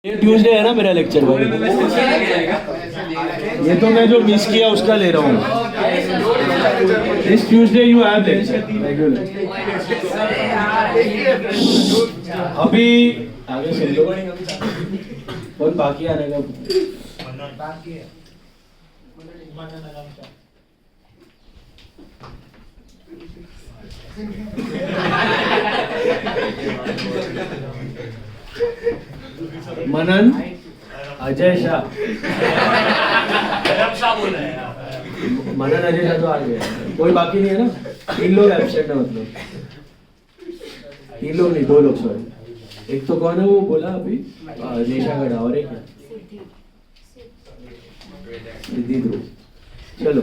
ये ट्यूसडे है ना मेरा लेक्चर भाई। ये तो मैं जो मिस किया उसका ले रहा हूँ। इस Tuesday you have lecture regular. अभी आगे सुन लो कौन बाकी आने का। मनन अजय शाह। मनन अजय शाह तो आ गए, कोई बाकी नहीं है ना। 3 लोग एब्सेंट है, मतलब 3 लोग नहीं 2 लोग सॉरी। एक तो कौन है वो बोला अभी, नेशा गढ़ा, और एक है सिद्धि ध्रुव। चलो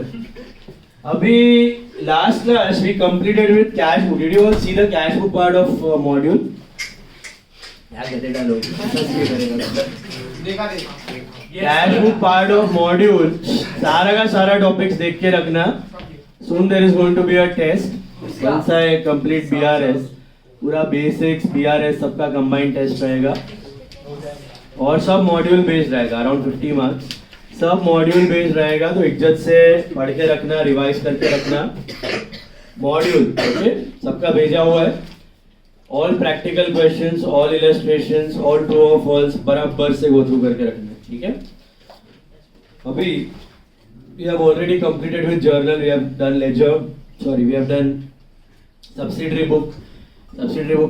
अभी last class we completed with cash book. Did you all see the cash book part of module? Cash book part of module सारा का सारा टॉपिक्स देख के रखना। Soon there is going to be a test. Once I complete BRS, पूरा basics BRS सबका combined test रहेगा और सब मॉड्यूल बेस्ड रहेगा। अराउंड 50 मार्क्स सब मॉड्यूल बेस्ड रहेगा, तो इज्जत से पढ़ के रखना, रिवाइज करके रखना मॉड्यूल। ओके, सबका भेजा हुआ है। All practical questions, all illustrations, all true और फॉल्स बराबर से गो थ्रू करके रखना, ठीक है। अभी we have already completed with journal, we have done ledger, sorry we have done subsidiary book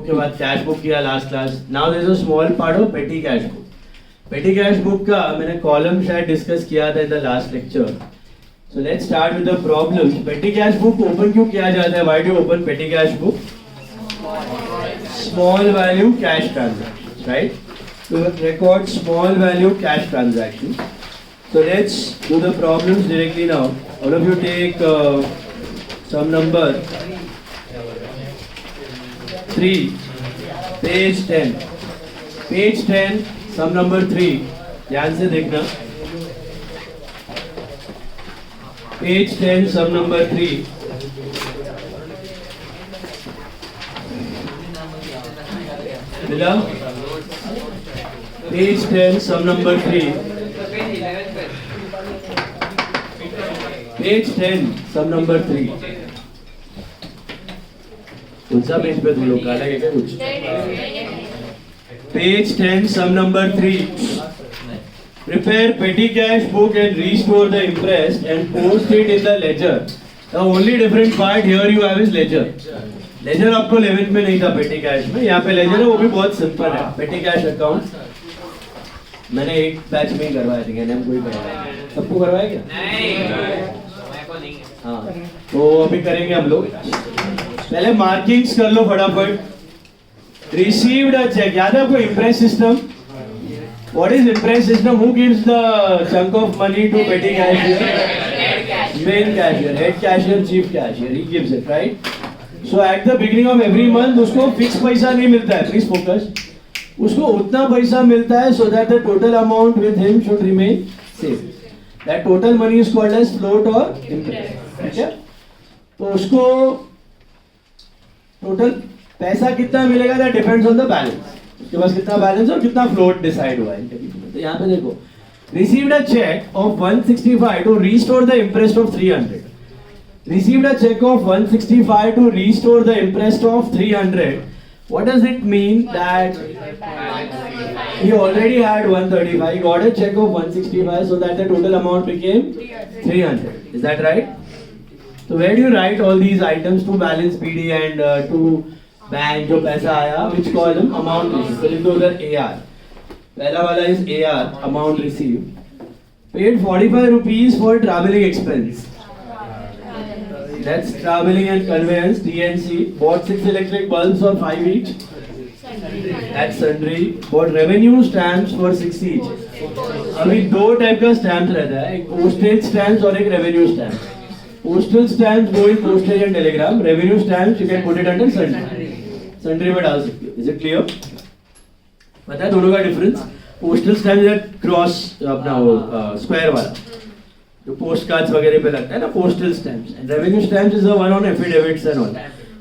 के बाद कैश बुक किया last class. Now there is a small part of petty cash book. Petty cash book का मैंने column शायद discuss किया था in the last lecture. So let's start with the problems. Petty cash book open क्यों किया जाता है? Why do open petty cash book? Small value cash transactions, right? So record small value cash transactions. So let's do the problems directly now. All of you take some number 3, page 10. Page 10, sum number 3. ध्यान से देखना। Page 10, sum number 3. मिला? Page 10, sum number 3. Page 10, sum number 3. कौन सा page पे तुम लोग काला है क्या कुछ? Page 10, sum number 3. Prepare petty cash book and restore the imprest and post it in the ledger. The only different part here you have is ledger. Ledger आपको 11th में नहीं था पेटी कैश में, यहाँ पे लेजर है, वो भी बहुत सिंपल है। पेटी कैश अकाउंट मैंने एक बैच में ही करवाया था, एनएम को ही करवाया। सबको करवाया क्या? नहीं। हाँ, तो अभी करेंगे हम लोग। पहले मार्किंग्स कर लो फटाफट। रिसीव्ड अ चेक, याद है आपको imprest system? What is imprest system? Who gives the chunk of money to petty cashier? Main cashier, head cashier, chief cashier, he gives it, right? So at the beginning of every month उसको fix पैसा नहीं मिलता है, please focus. उसको उतना पैसा मिलता है so that the total amount with him should remain same. That total money is called as float or interest, ठीक है? तो उसको टोटल पैसा कितना मिलेगा that depends on the balance. उसके पास कितना बैलेंस और कितना फ्लोट डिसाइड हुआ है। तो यहाँ पे देखो, received a check of 165 to restore the interest of 300. Received a check of 165 to restore the interest of 300. What does it mean? That he already had 135. He got a check of 165 so that the total amount became 300. Is that right? So where do you write all these items to balance PD and to bank जो पैसा आया? Which column? Amount received. So लिख दो उधर AR. पहला वाला is AR, amount received. Paid 45 rupees for traveling expense. That's traveling and conveyance, TNC. Bought 6 electric bulbs for 5 each. That's sundry. Bought revenue stamps for 6 each. अभी 2 type का stamp रहता है, एक पोस्टेज स्टैम्प्स और एक revenue stamp. Postal stamps go in postage and Telegram, revenue stamps you can put it under sundry. Sundry में डाल सकते हो। Is it clear? पता है दोनों का difference? Postal stamp is cross, अपना वो स्क्वायर वाला जो पोस्ट कार्ड्स वगैरह पे लगता है ना, postal stamps. And revenue stamps is the one on affidavits and all,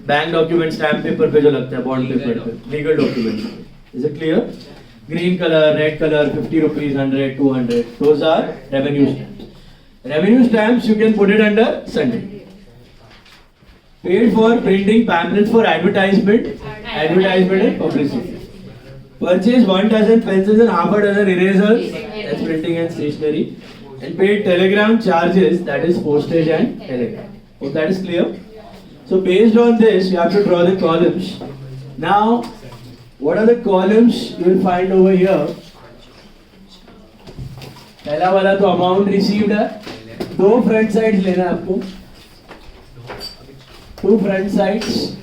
bank document stamp paper पे जो लगता है, बॉन्ड पेपर पे, legal document. Is it clear? green color, red color, 50 rupees, 100, 200. Those are revenue stamps. Revenue stamps you can put it under sundry. Paid for printing pamphlets for advertisement and publicity. Purchase 1 dozen pencils and half a dozen erasers, that's printing and stationery. And paid telegram charges, that is postage and telegram. Hope that is clear. So based on this, you have to draw the columns. Now, what are the columns you will find over here? पहला वाला तो amount received है, दो front sides लेना है आपको, two front sides.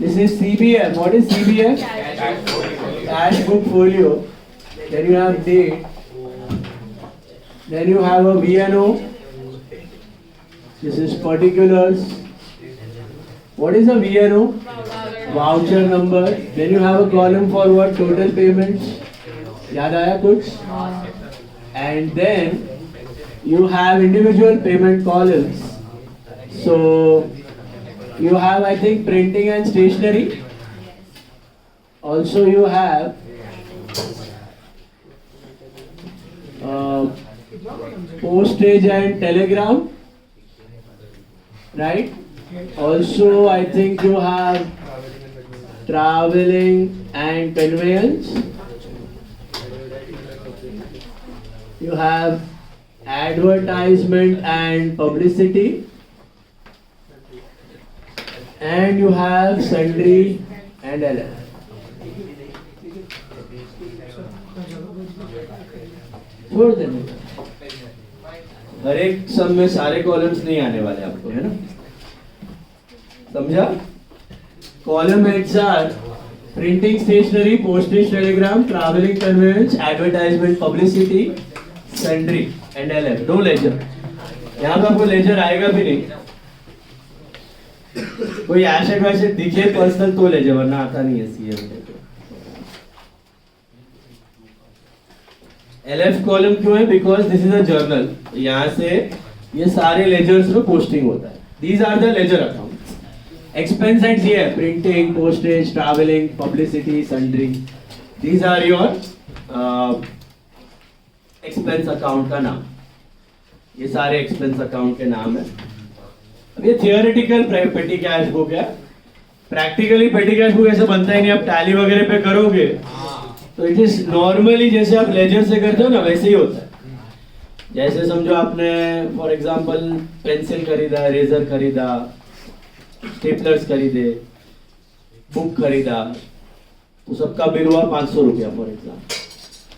This is CBF. What is CBF? Cash book folio. Then you have date. Then you have a VNO. This is particulars. What is a VNO? Voucher number. Then you have a column for what? Total payments. याद आया कुछ? And then you have individual payment columns. So you have, I think, printing and stationery. Also you have postage and telegram, right? Also I think you have traveling and conveyance. You have advertisement and publicity. And you have sundry and LF. छोड़ देने हर एक सब में सारे columns नहीं आने वाले आपको, है ना? समझा? Column heads are printing stationery, postage, telegram, travelling conveyance, advertisement, publicity, sundry and LF. दो लेजर. यहाँ पे आपको लेजर आएगा भी नहीं. कोई एसेट वैसेट दिखे पर्सनल तो लेजर, वरना आता नहीं है सीएम. एलएफ कॉलम क्यों है? Because this is a journal. यहाँ से ये सारे लेजर्स में पोस्टिंग होता है. These are the ledger accounts. Expense sides ये है printing, postage, travelling, publicity, sundry. These are your expense account का नाम. ये सारे एक्सपेंस अकाउंट के नाम है. अब ये थियोरेटिकल पेटी कैश बुक है. प्रैक्टिकली पेटी कैश बुक ऐसे बनता ही नहीं. आप टैली वगैरह पे करोगे तो इट इज नॉर्मली जैसे आप लेजर से करते हो ना, वैसे ही होता है. जैसे समझो आपने फॉर एग्जांपल पेंसिल खरीदा, इरेजर खरीदा, स्टेपलर्स खरीदे, बुक खरीदा, तो सबका बिल हुआ 500 रुपया फॉर एग्जाम्पल.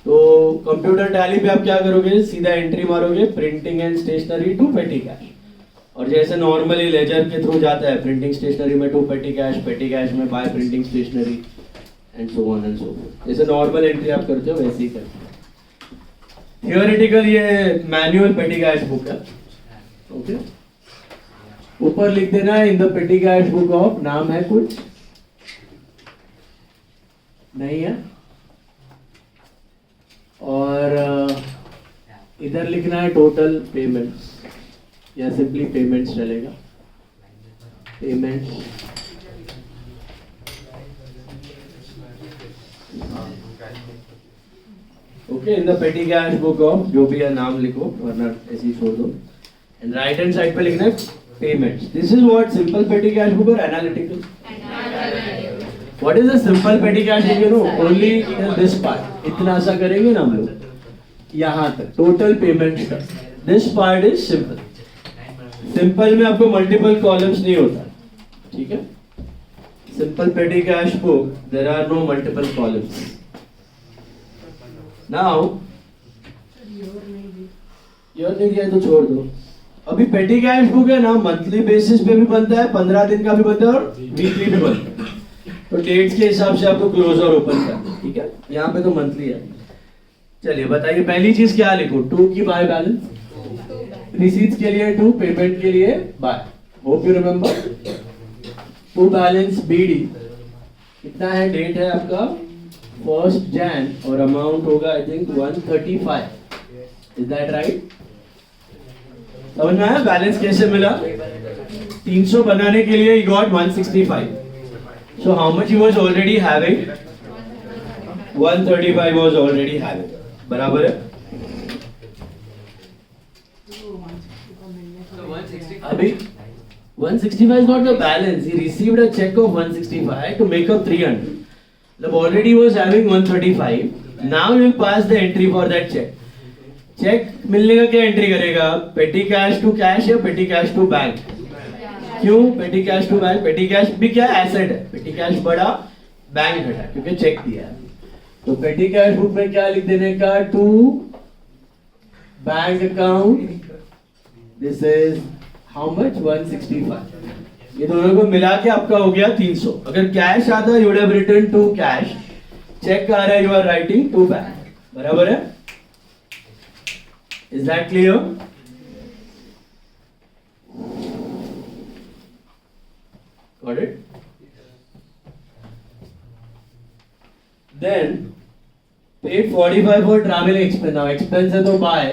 तो कंप्यूटर टैली पे आप क्या करोगे? सीधा एंट्री मारोगे printing and stationery to petty cash. और जैसे नॉर्मली लेजर के थ्रू जाता है प्रिंटिंग स्टेशनरी में टू पेटी कैश में by printing stationery and so on and so forth. जैसे नॉर्मल एंट्री आप करते हो वैसे ही करते हो. थियोरेटिकल ये मैनुअल पेटी कैश बुक है. ओके, ऊपर लिख देना इन द पेटी कैश बुक ऑफ, नाम है कुछ नहीं है, और इधर लिखना है टोटल पेमेंट्स या सिंपली पेमेंट्स चलेगा. पेमेंट्स ओके इन द पेटी कैश बुक ऑफ, जो भी है नाम लिखो वरना ऐसे ही छोड़ दो. एंड राइट हैंड साइड पे लिखना है payments. This is what simple petty cash book और analytical. What is a simple petty cash book? You know only this part. इतना सा करेंगे ना हम लोग यहाँ तक टोटल पेमेंट्स का. This part is simple. Simple में आपको मल्टीपल कॉलम्स नहीं होता, ठीक है? Simple petty cash book there are no multiple columns. Now your नहीं दिया तो छोड़ दो. अभी पेटी कैश बुक है ना, मंथली बेसिस पे भी बनता है, 15 दिन का भी बनता है और वीकली भी बनता है. तो डेट्स के हिसाब से आपको क्लोज और ओपन करना है, ठीक है? यहाँ पे तो मंथली है. चलिए बताइए पहली चीज क्या लिखो? टू की बाय बैलेंस, रिसीट्स के लिए टू, पेमेंट के लिए by. Hope you remember. To balance BD कितना है? डेट है आपका 1 Jan और अमाउंट होगा I think 135. Is that right? समझ में आया बैलेंस कैसे मिला? 300 बनाने के लिए he got 165. So how much he was already having? 135 was already having. बराबर है? अभी 165 is not the balance. He received a check of 165 to make up 300. मतलब already was having 135. Now he will pass the entry for that check. Cheque मिलने का क्या entry करेगा? पेटी cash to cash या पेटी कैश टू बैंक? क्यों petty cash to bank? Petty cash भी क्या एसेट है, पेटी कैश बड़ा, बैंक घटा, क्योंकि चेक दिया है. तो पेटी कैश बुक में क्या लिख देने का? To bank account. This is how much? 165. ये दोनों को मिला के आपका हो गया 300. अगर कैश आता you would have written to cash. Cheque आ रहा है, you are writing to bank. बराबर है? Is that clear? Got it? Then paid 45 for traveling expense. Now expense है तो buy,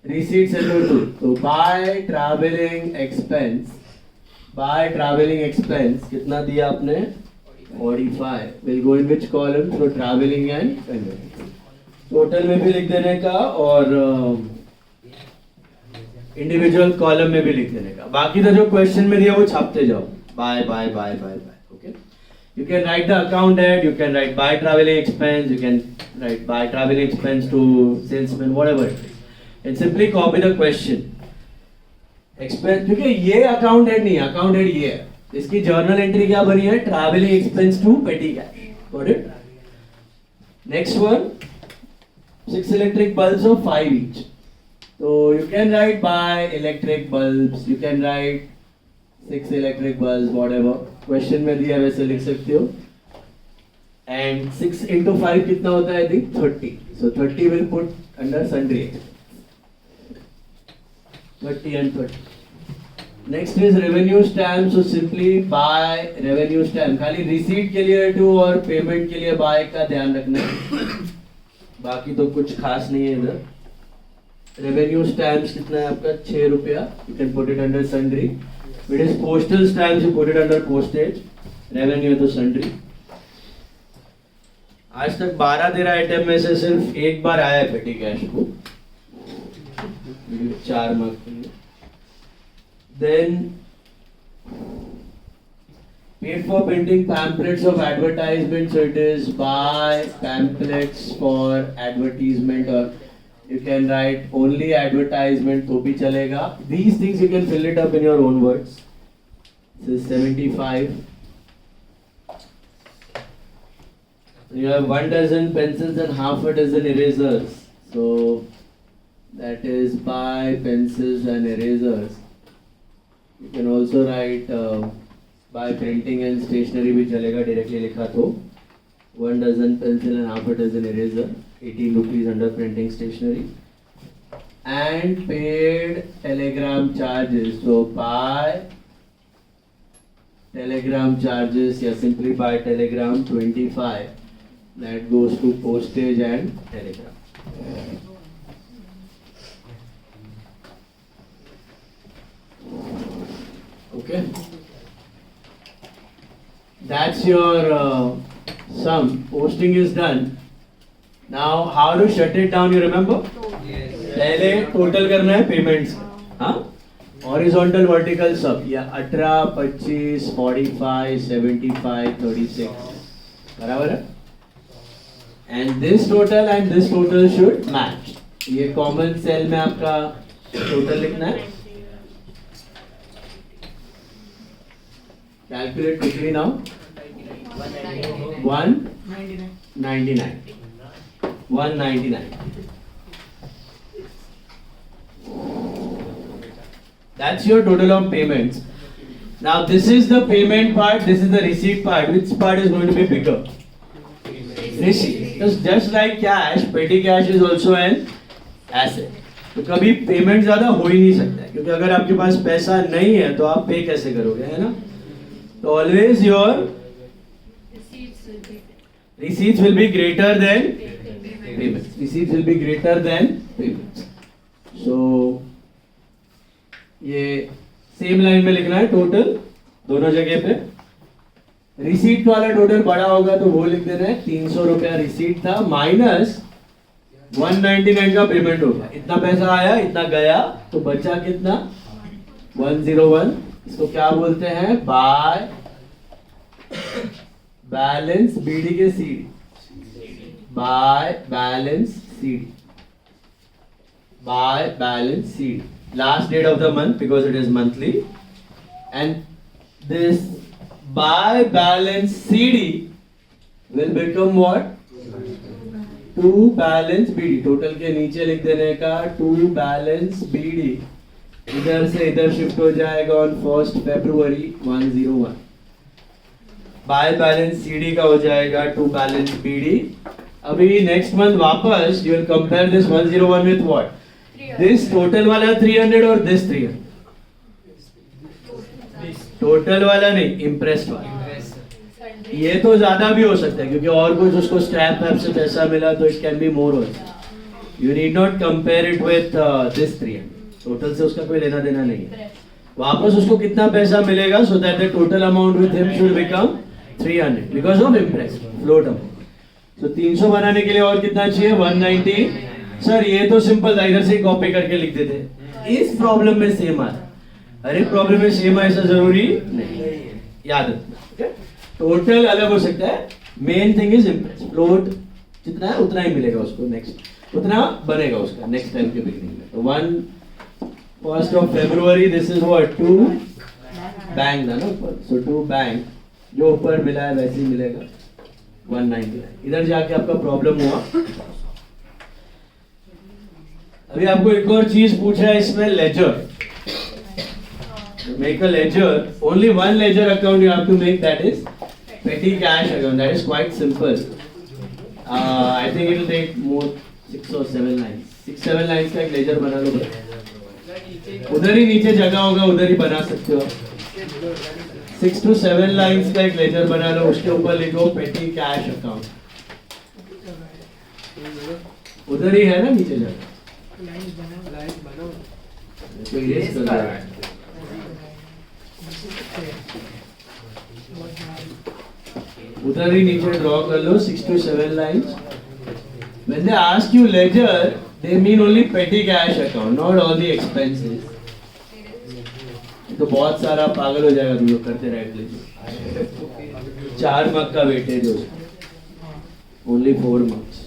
receipts है तो do. तो buy traveling expense. Buy traveling expense कितना दिया आपने? 45. Will go in which column? So traveling and conveyance. Total में भी लिख देने का और इंडिविजुअल कॉलम में भी लिख देने का. बाकी तो जो क्वेश्चन में दिया वो छापते जाओ. By by by by by. Okay, you can write the account head, you can write by travelling expense, you can write by travelling expense to salesman, whatever it is, and simply copy the question. Expense, क्योंकि ये account head नहीं, account head ये है. इसकी journal entry क्या बनी है? Travelling expense to petty cash. Got it? Next one, 6 electric bulbs of 5 each. So you can write buy electric bulbs, you can write 6 electric bulbs, whatever. Question में दिया वैसे लिख सकते हो. And 6 into 5 कितना होता है? I think 30. So 30 will put under sundry. 30 and 30. Next is revenue stamp. So simply buy revenue stamp. खाली receipt के लिए to और payment के लिए buy का ध्यान रखना है. बाकी तो कुछ खास नहीं है इधर. रेवेन्यू स्टैम्प्स कितना है आपका? 6 रुपया. You can put it under sundry. It is postal stamps, you put it under postage. Revenue है तो सन्ड्री. आज तक 12-13 आइटम में से सिर्फ एक बार आया है पेटी कैश को, 4 मार्क के लिए. Then paid for printing pamphlets of advertisement, so it is buy pamphlets for advertisement, or you can write only advertisement तो भी चलेगा. These things you can fill it up in your own words. This is 75. You have 1 dozen pencils and half a dozen erasers, so that is buy pencils and erasers. You can also write by printing and stationery भी चलेगा, directly लिखा तो 1 dozen pencil and half a dozen eraser, 18 rupees under printing stationery. And paid telegram charges, so by telegram charges या simply by telegram 25, that goes to postage and telegram. Okay. That's your sum. Posting is done. Now how to shut it down, you remember? Yes. पहले total करना है payments. हाँ, horizontal vertical सब या 18, 25, 45, 75, 36 बराबर है. And this total should match. ये common cell में आपका टोटल लिखना है. Calculate quickly now. 199. 199. That's your total of payments. Now this is the payment part, this is the receipt part. Which part is going to be bigger? Receipt. Just like cash, petty cash is also an asset. तो कभी payment ज्यादा हो ही नहीं सकता है, क्योंकि अगर आपके पास पैसा नहीं है तो आप पे कैसे करोगे, है ना? So always your receipts will be greater than payments. Receipts will be greater than payments. So ये सेम लाइन में लिखना है टोटल दोनों जगह पे. रिसीट वाला टोटल बड़ा होगा तो वो लिख देना है 300 रुपया रिसीट था माइनस 199 का पेमेंट होगा. इतना पैसा आया इतना गया तो बचा कितना 101. इसको क्या बोलते हैं बाय बैलेंस बीडी के CD. By balance CD. By balance CD. Last date of the month because it is monthly, and this buy balance CD will become what? To balance BD. Total के नीचे लिख देने का to balance BD. इधर से इधर shift हो जाएगा on 1st February 101. Buy balance CD का हो जाएगा to balance BD. अभी next month वापस you will compare this 101 with what? This total वाला 300 और this 300. टोटल वाला नहीं इम्प्रेस्ड वाला. ये तो ज्यादा भी हो सकता है क्योंकि और कुछ उसको स्क्रैप ऐप से पैसा मिला तो it can be more also. You need not compare it with this 300. Total से उसका कोई लेना देना नहीं है. वापस उसको कितना पैसा मिलेगा so that the total amount with him should become 300 because of imprest float amount. So 300 बनाने के लिए और कितना चाहिए 190. सर ये तो सिंपल था इधर से कॉपी करके लिख देते. इस प्रॉब्लम में सेम आ रहा है. हर एक प्रॉब्लम में सेम ऐसा जरूरी नहीं. याद रखना. टोटल अलग हो सकता है. Main thing is impress. Float जितना है उतना ही मिलेगा उसको नेक्स्ट उतना बनेगा उसका नेक्स्ट टाइम के बिगिनिंग में. तो 1st of February this is what to bank था ना ऊपर. सो टू बैंक जो ऊपर मिला है वैसे ही मिलेगा 190. इधर जाके आपका प्रॉब्लम हुआ. अभी आपको एक और चीज पूछा है इसमें laser. Make a ledger. Only one ledger account you have to make, that is petty cash account. That is quite simple. I think it will take more 6 or 7 lines. 6-7 lines का एक ledger बना लो. उधर ही नीचे जगह होगा उधर ही बना सकते हो. 6 to 7 lines का एक ledger बना लो. उसके ऊपर लिखो petty cash account. उधर ही है ना नीचे जगह. तो ये उधर ही नीचे ड्रॉ कर लो 6 to 7 lines. When they ask you ledger, they mean only petty cash account, not all the expenses. तो बहुत सारा पागल हो जाएगा तुम लोग करते रहेंगे. 4 mark का वेटेज हो, only 4 marks.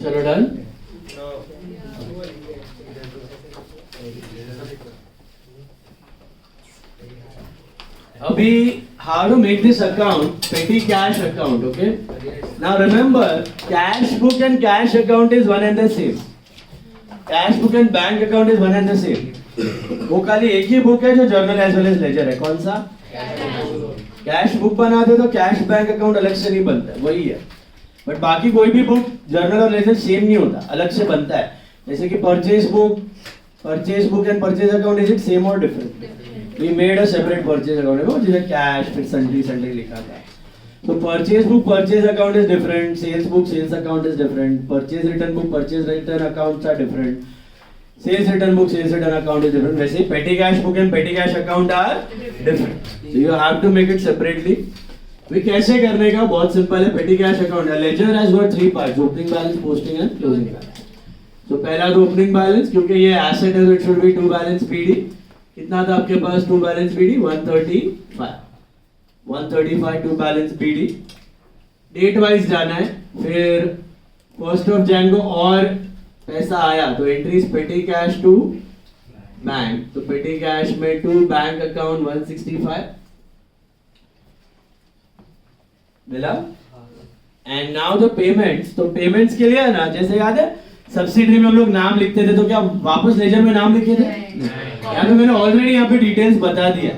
चलो डन. अभी how to make this account petty cash account. Okay, now remember cash book and cash account is one and the same. Cash book and bank account is one and the same. वो खाली एक ही book है जो journal as well as ledger है. कौन सा? Cash book बनाते तो कैश बैंक अकाउंट अलग से नहीं बनता है, वही है. बट बाकी कोई भी बुक जर्नल और लेजर सेम नहीं होता, अलग से बनता है. जैसे कि purchase book and purchase account is it same और different? We made a separate purchase account जिसमें कैश फिर सन्डे लिखा था. तो purchase book purchase account is different, sales book sales account is different, purchase return book purchase return accounts are different, sales return book sales return account is different. वैसे पेटी cash book and petty cash account are different. So you have to make it separately. Way कैसे करने का? बहुत simple है. Petty cash account ledger has got 3 parts: opening balance, posting and closing balance. तो पहला तो ओपनिंग बैलेंस, क्योंकि ये एसेट है तो it should be to balance BD. कितना था आपके पास to balance BD? 135 to balance BD. Date wise जाना है. फिर 1st of Jan को और पैसा आया तो एंट्रीज पेटी कैश टू बैंक, तो पेटी कैश में टू बैंक अकाउंट 165 मिला। एंड नाउ द पेमेंट्स, तो पेमेंट्स के लिए ना, जैसे याद है सब्सिडरी में हम लोग नाम लिखते थे, तो क्या वापस लेजर में नाम लिखे थे? यहाँ पे मैंने ऑलरेडी यहाँ पे डिटेल्स बता दिया।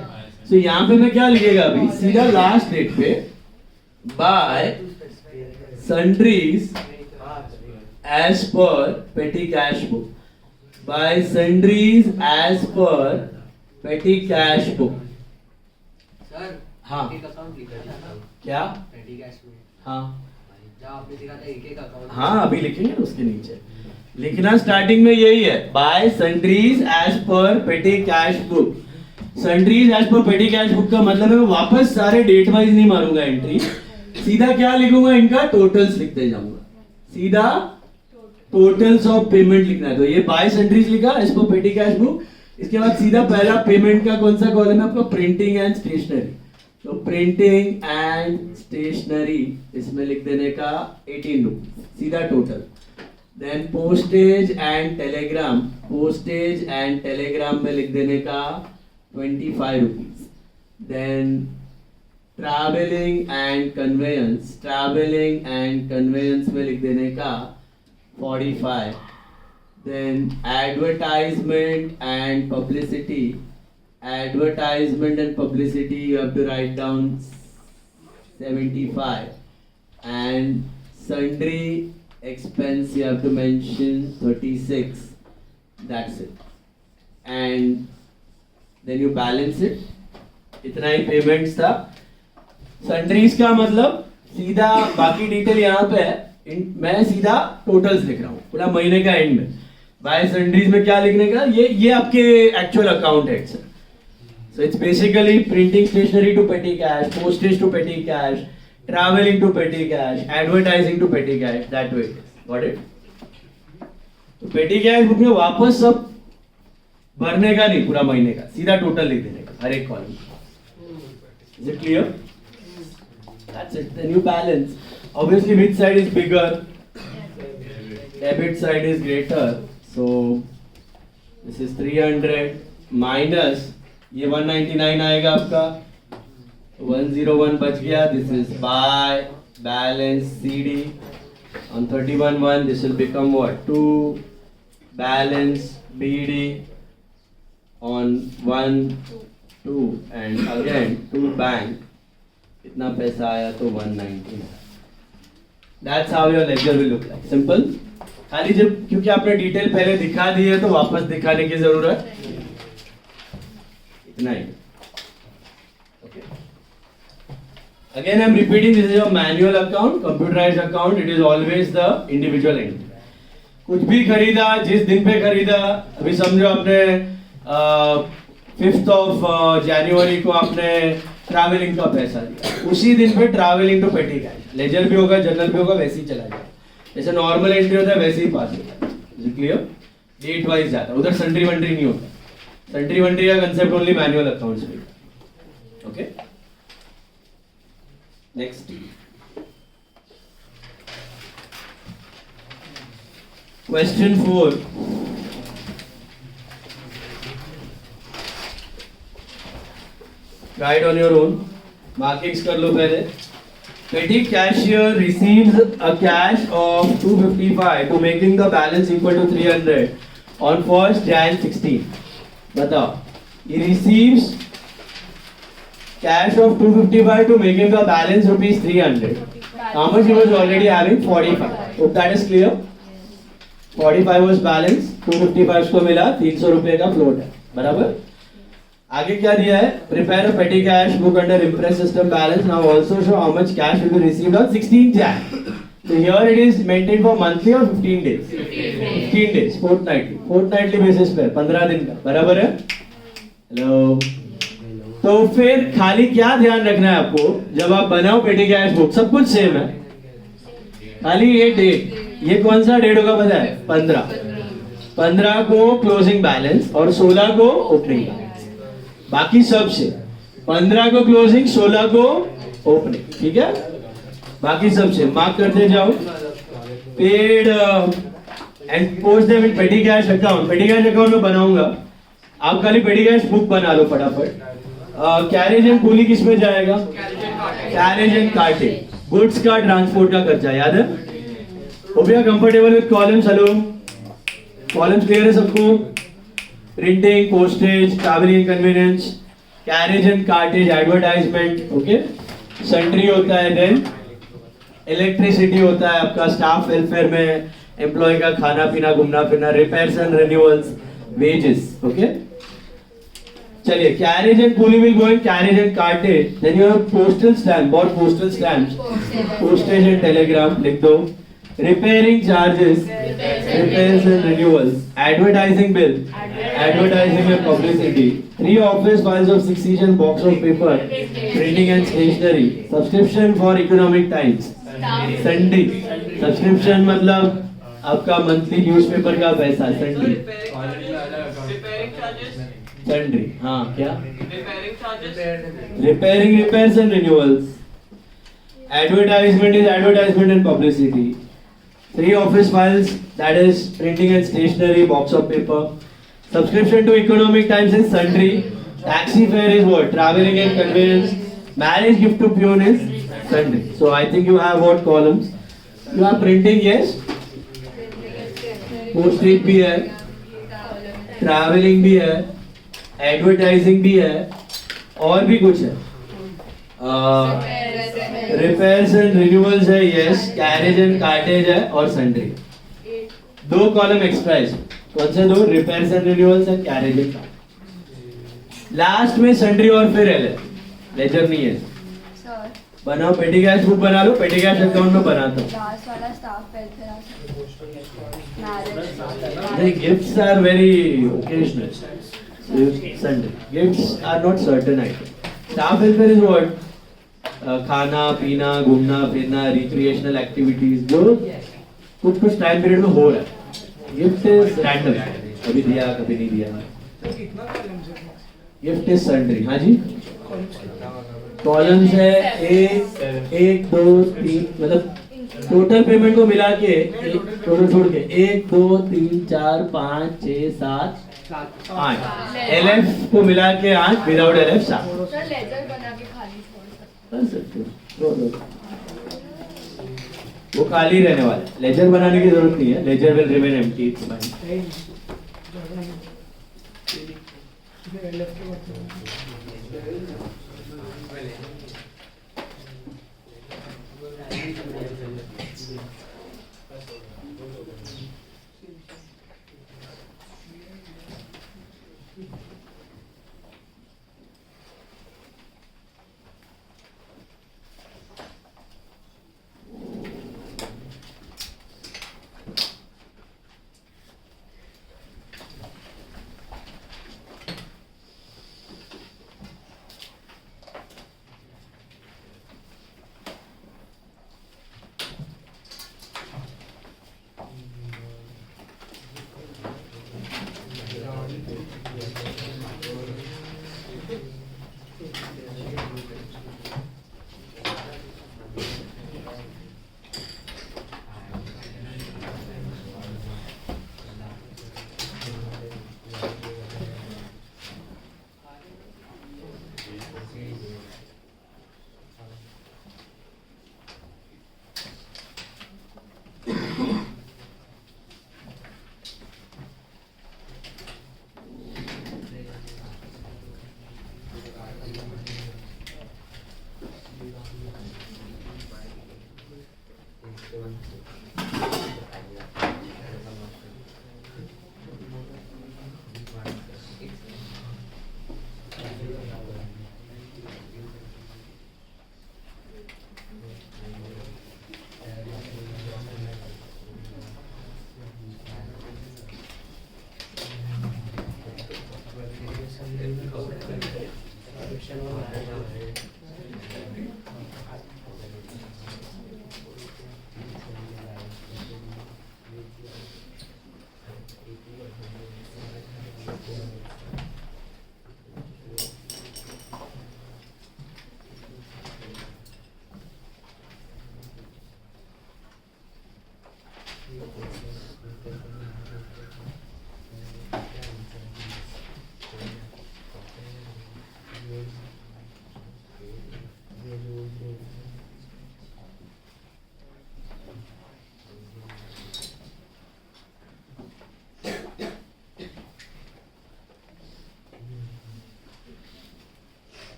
सो यहाँ पे मैं क्या लिखेगा अभी, सीधा लास्ट डेट पे by sundries as per petty cash book, by sundries as per petty cash book. Sir हाँ एक अकाउंट लिखा था क्या? पेटी कैश में। हाँ जहाँ आपने दिखा था एक अकाउंट। हाँ अभी लिखेंगे ना, उसके नीचे लिखना स्टार्टिंग में यही है, bye sundries as per petty cash book. Sundries as per petty cash book का मतलब है मैं वापस सारे डेट वाइज नहीं मारूंगा एंट्री, सीधा क्या लिखूंगा, इनका टोटल्स लिखते जाऊंगा, सीधा टोटल्स ऑफ पेमेंट लिखना है। तो ये बाय सन्ड्रीज लिखा as per petty cash book, इसके बाद सीधा पहला पेमेंट का कौन सा कॉलम है आपका, प्रिंटिंग एंड स्टेशनरी। तो प्रिंटिंग एंड स्टेशनरी इसमें लिख देने का 18 रुपीज, सीधा total. Then postage and telegram, postage and telegram में लिख देने का 25 रुपीज। Then travelling and conveyance, travelling and conveyance में लिख देने का 45। Then advertisement and publicity, advertisement and publicity you have to write down 75, and sundry expense you have to mention 36. That's it, and then you balance it. इतना ही payments था। Sundries का मतलब सीधा बाकी डिटेल यहाँ पे है, मैं सीधा टोटल्स लिख रहा हूँ पूरा महीने का एंड में। बाय सन्ड्रीज में क्या लिखने का, ये आपके एक्चुअल अकाउंट है sir. So it's basically printing stationery to petty cash, postage to petty cash, traveling to petty cash, advertising to petty cash. That way it is. Got it? तो petty cash book में वापस सब भरने का नहीं, पूरा महीने का सीधा टोटल लिख देने का हर एक column. Is it clear? That's it. Then you balance. Obviously, which side is bigger? Debit side is greater. So this is 300 minus ये 199 आएगा आपका, 101 बच गया। This is by balance CD on 31/1, this will become what, 2 balance BD on 1/2 and again 2 bank, इतना पैसा आया तो 199। That's how your ledger will look like. Simple. खाली जब क्योंकि आपने डिटेल पहले दिखा दी है तो वापस दिखाने की जरूरत नहीं। Okay. Again, I am repeating, this is your manual account, computerized account. It is always the individual entry. कुछ भी खरीदा, जिस दिन पे खरीदा, अभी समझो आपने 5th of January को आपने ट्रैवलिंग का पैसा दिया, उसी दिन पे travelling to petty cash, ledger भी होगा जनरल भी होगा, वैसे ही चला जाए, जैसे नॉर्मल एंट्री होता है वैसे ही पास होता है। Is it clear? Date wise जाता है, उधर सन्ड्री वंड्री नहीं होता। सन्ड्री वंड्री का कंसेप्ट ओनली मैनुअल अकाउंट्स में। Okay, next question 4। Right on your own, markings कर लो पहले। Petty cashier receives a cash of 255 to making the balance equal to 300 on 1st Jan 16. बताओ, he receives cash of 255 to making the balance rupees 300. How much he was already having? 45. Hope that is clear. 45 was balance, 255 को मिला, 300 रुपए का float है, बराबर। आगे क्या दिया है? Prepare a petty cash book under Impress system balance. Now also show how much cash will be received on 16 Jan. So here it is maintained for monthly or 15 days? 15 days, fortnightly. Fortnightly basis पे 15 दिन का, बराबर है? Hello. तो फिर खाली क्या ध्यान रखना है आपको, जब आप बनाओ पेटी कैश बुक, सब कुछ सेम है, खाली ये डेट, ये कौन सा डेट होगा पता है? 15 को क्लोजिंग बैलेंस और 16 को ओपनिंग बैलेंस। बाकी सब से 15 को क्लोजिंग, 16 को ओपनिंग, ठीक है? बाकी सब से मार्क करते जाओ। Paid and post them in petty cash account. Petty cash account में बनाऊंगा. आप खाली petty cash book बना लो फटाफट. कैरेज एंड कूली किस में जाएगा? Carriage and cartridge. गुड्स का ट्रांसपोर्ट का खर्चा याद है? हो गया comfortable with columns? Hello, columns clear है सबको? Printing, postage, travelling convenience, carriage and cartridge, advertisement. Okay, sundry होता है, देन इलेक्ट्रिसिटी होता है आपका, स्टाफ वेलफेयर में एम्प्लॉय का खाना पीना घूमना फिरना, repairs and renewals, wages. Okay, चलिए, carriage and coolie will go in carriage and cartage. Then you have postal stamp और postal stamps, postage and telegram लिख दो. Repairing charges, repairs and renewals, advertising bill, advertising and publicity, 3 office files of 6 each and box of paper, printing and stationery, subscription for economic times, Sunday, subscription मतलब आपका monthly newspaper का पैसा, Sunday, Sunday, हाँ क्या? Repairing, repairs and renewals, advertisement is advertisement and publicity. 3 office files, that is printing and stationery, box of paper. Subscription to economic times is sundry. Taxi fare is what? Traveling and conveyance. Marriage gift to peon is sundry. So I think you have what columns? You have printing, yes. Postage भी है, traveling भी है, advertising भी है, और भी कुछ है. रिपेयर्स एंड रिन्यूअल्स है, यस. कैरेज एंड कार्टेज है और सन्ड्री. 2 कॉलम एक्स्ट्रा है. कौन से 2? Repairs and renewals and carriage and cartridge. Last में सन्ड्री और फिर एल है, लेजर नहीं है. सर, बनाओ, पेटी कैश बुक बना लो. पेटी कैश अकाउंट में बनाता हूँ. लास्ट वाला स्टाफ वेलफेयर नहीं, gifts are very occasional. Sundry gifts are not certain item. Staff welfare is what? खाना पीना घूमना फिरना, रिक्रिएशनल एक्टिविटीज जो कुछ टाइम पीरियड में हो रहा है. गिफ्ट इज रैंडम, कभी दिया कभी नहीं दिया. Gift is sundry. हाँ जी, कॉलम्स है 1 2 3, मतलब टोटल पेमेंट को मिला के टोटल छोड़ के 1 2 3 4 5 6 7 8, एलएफ को मिला के 8, विदाउट एलएफ 7. सर, लेजर बना के खाली छोड़ कर सकते हो. वो खाली रहने वाला है. लेजर बनाने की जरूरत नहीं है. Ledger will remain empty. It's fine.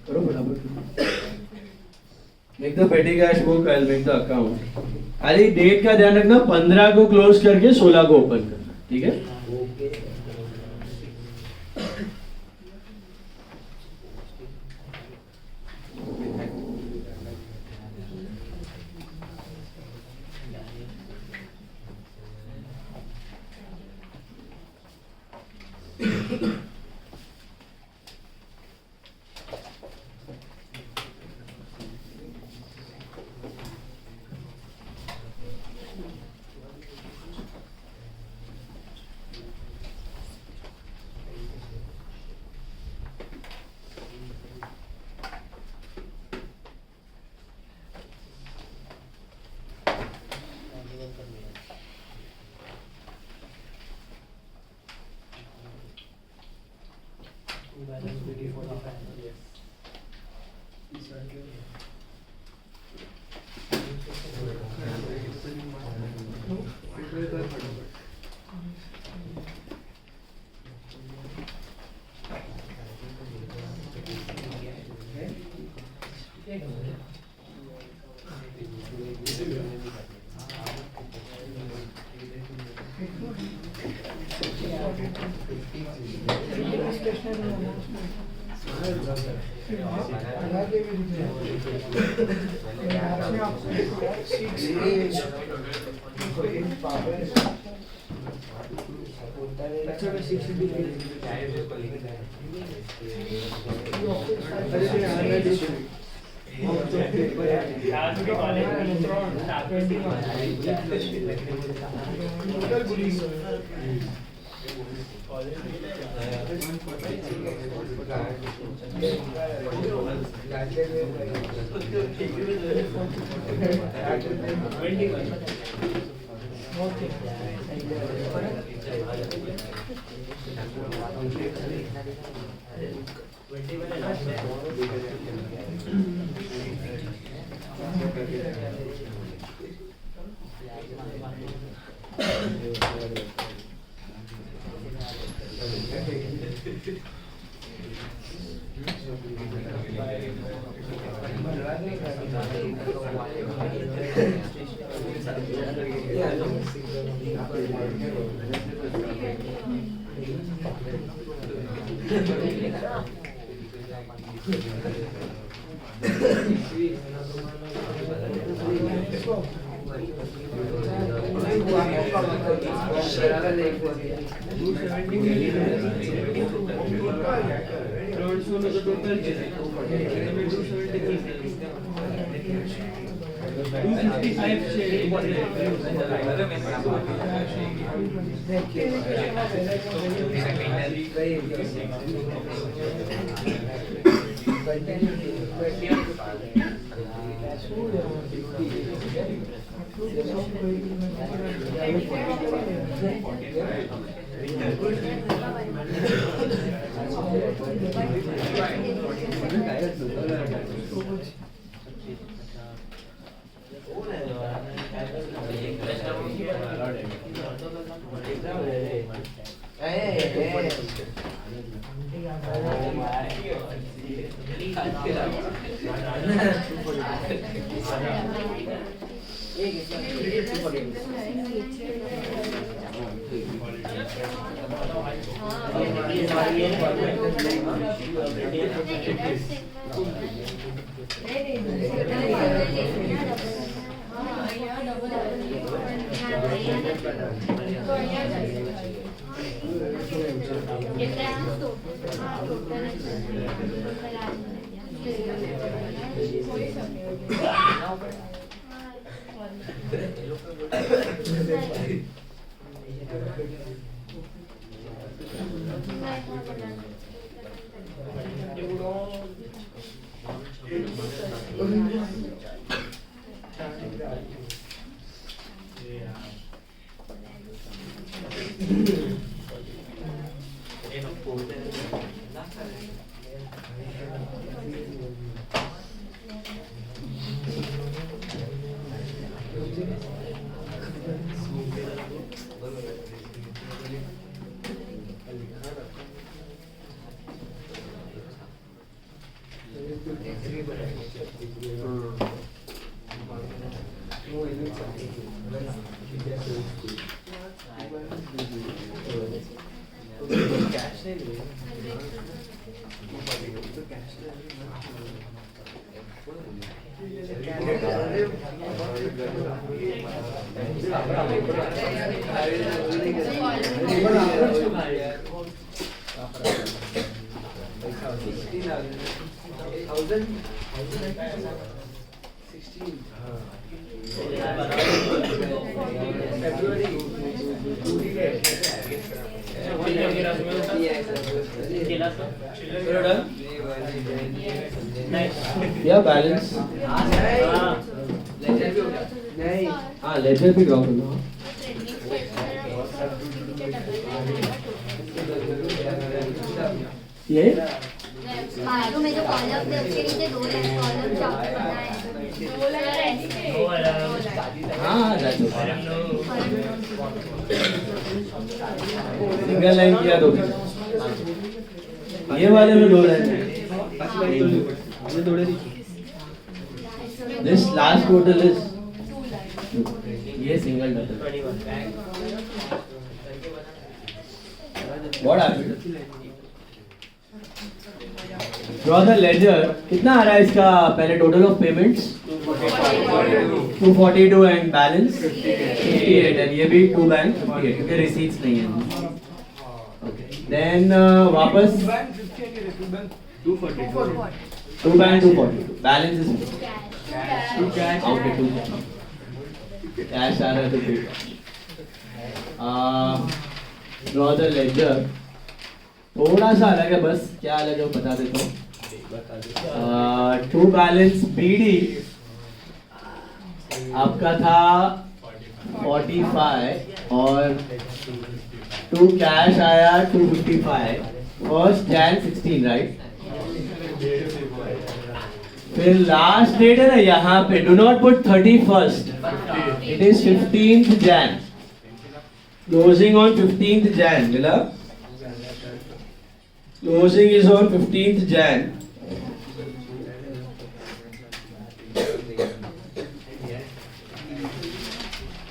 करो फटाफट. Make the petty cash book. I'll make the account. अरे डेट का ध्यान रखना, 15 को क्लोज करके 16 को ओपन करना, ठीक है? या बैलेंस हाँ लेजर भी ड्रॉ करना ये हाँ तो मैं जो कॉलम थे उसके नीचे 2 लाइन कॉलम चार्ट करना है। 2 लाइन हाँ सिंगल लाइन किया तो ये वाले में 2 line this last total is 2 line ये single double what happened draw the ledger कितना आ रहा है इसका पहले total of payments 242 and balance 58 and ये भी 2 बैंक 58 क्योंकि रिसीट्स नहीं है देन वापस 2 bank 242 balance is okay 2 cash आ रहा है तो ड्रॉ द लेजर थोड़ा सा अलग है बस क्या अलग है वो बता देता हूँ टू बैलेंस बीडी आपका था 45 और टू कैश आया 255 फर्स्ट जैन 16 राइट फिर लास्ट डेट है ना यहाँ पे do not put 31st it is 15th Jain closing on 15th Jain मिला closing is on 15th Jan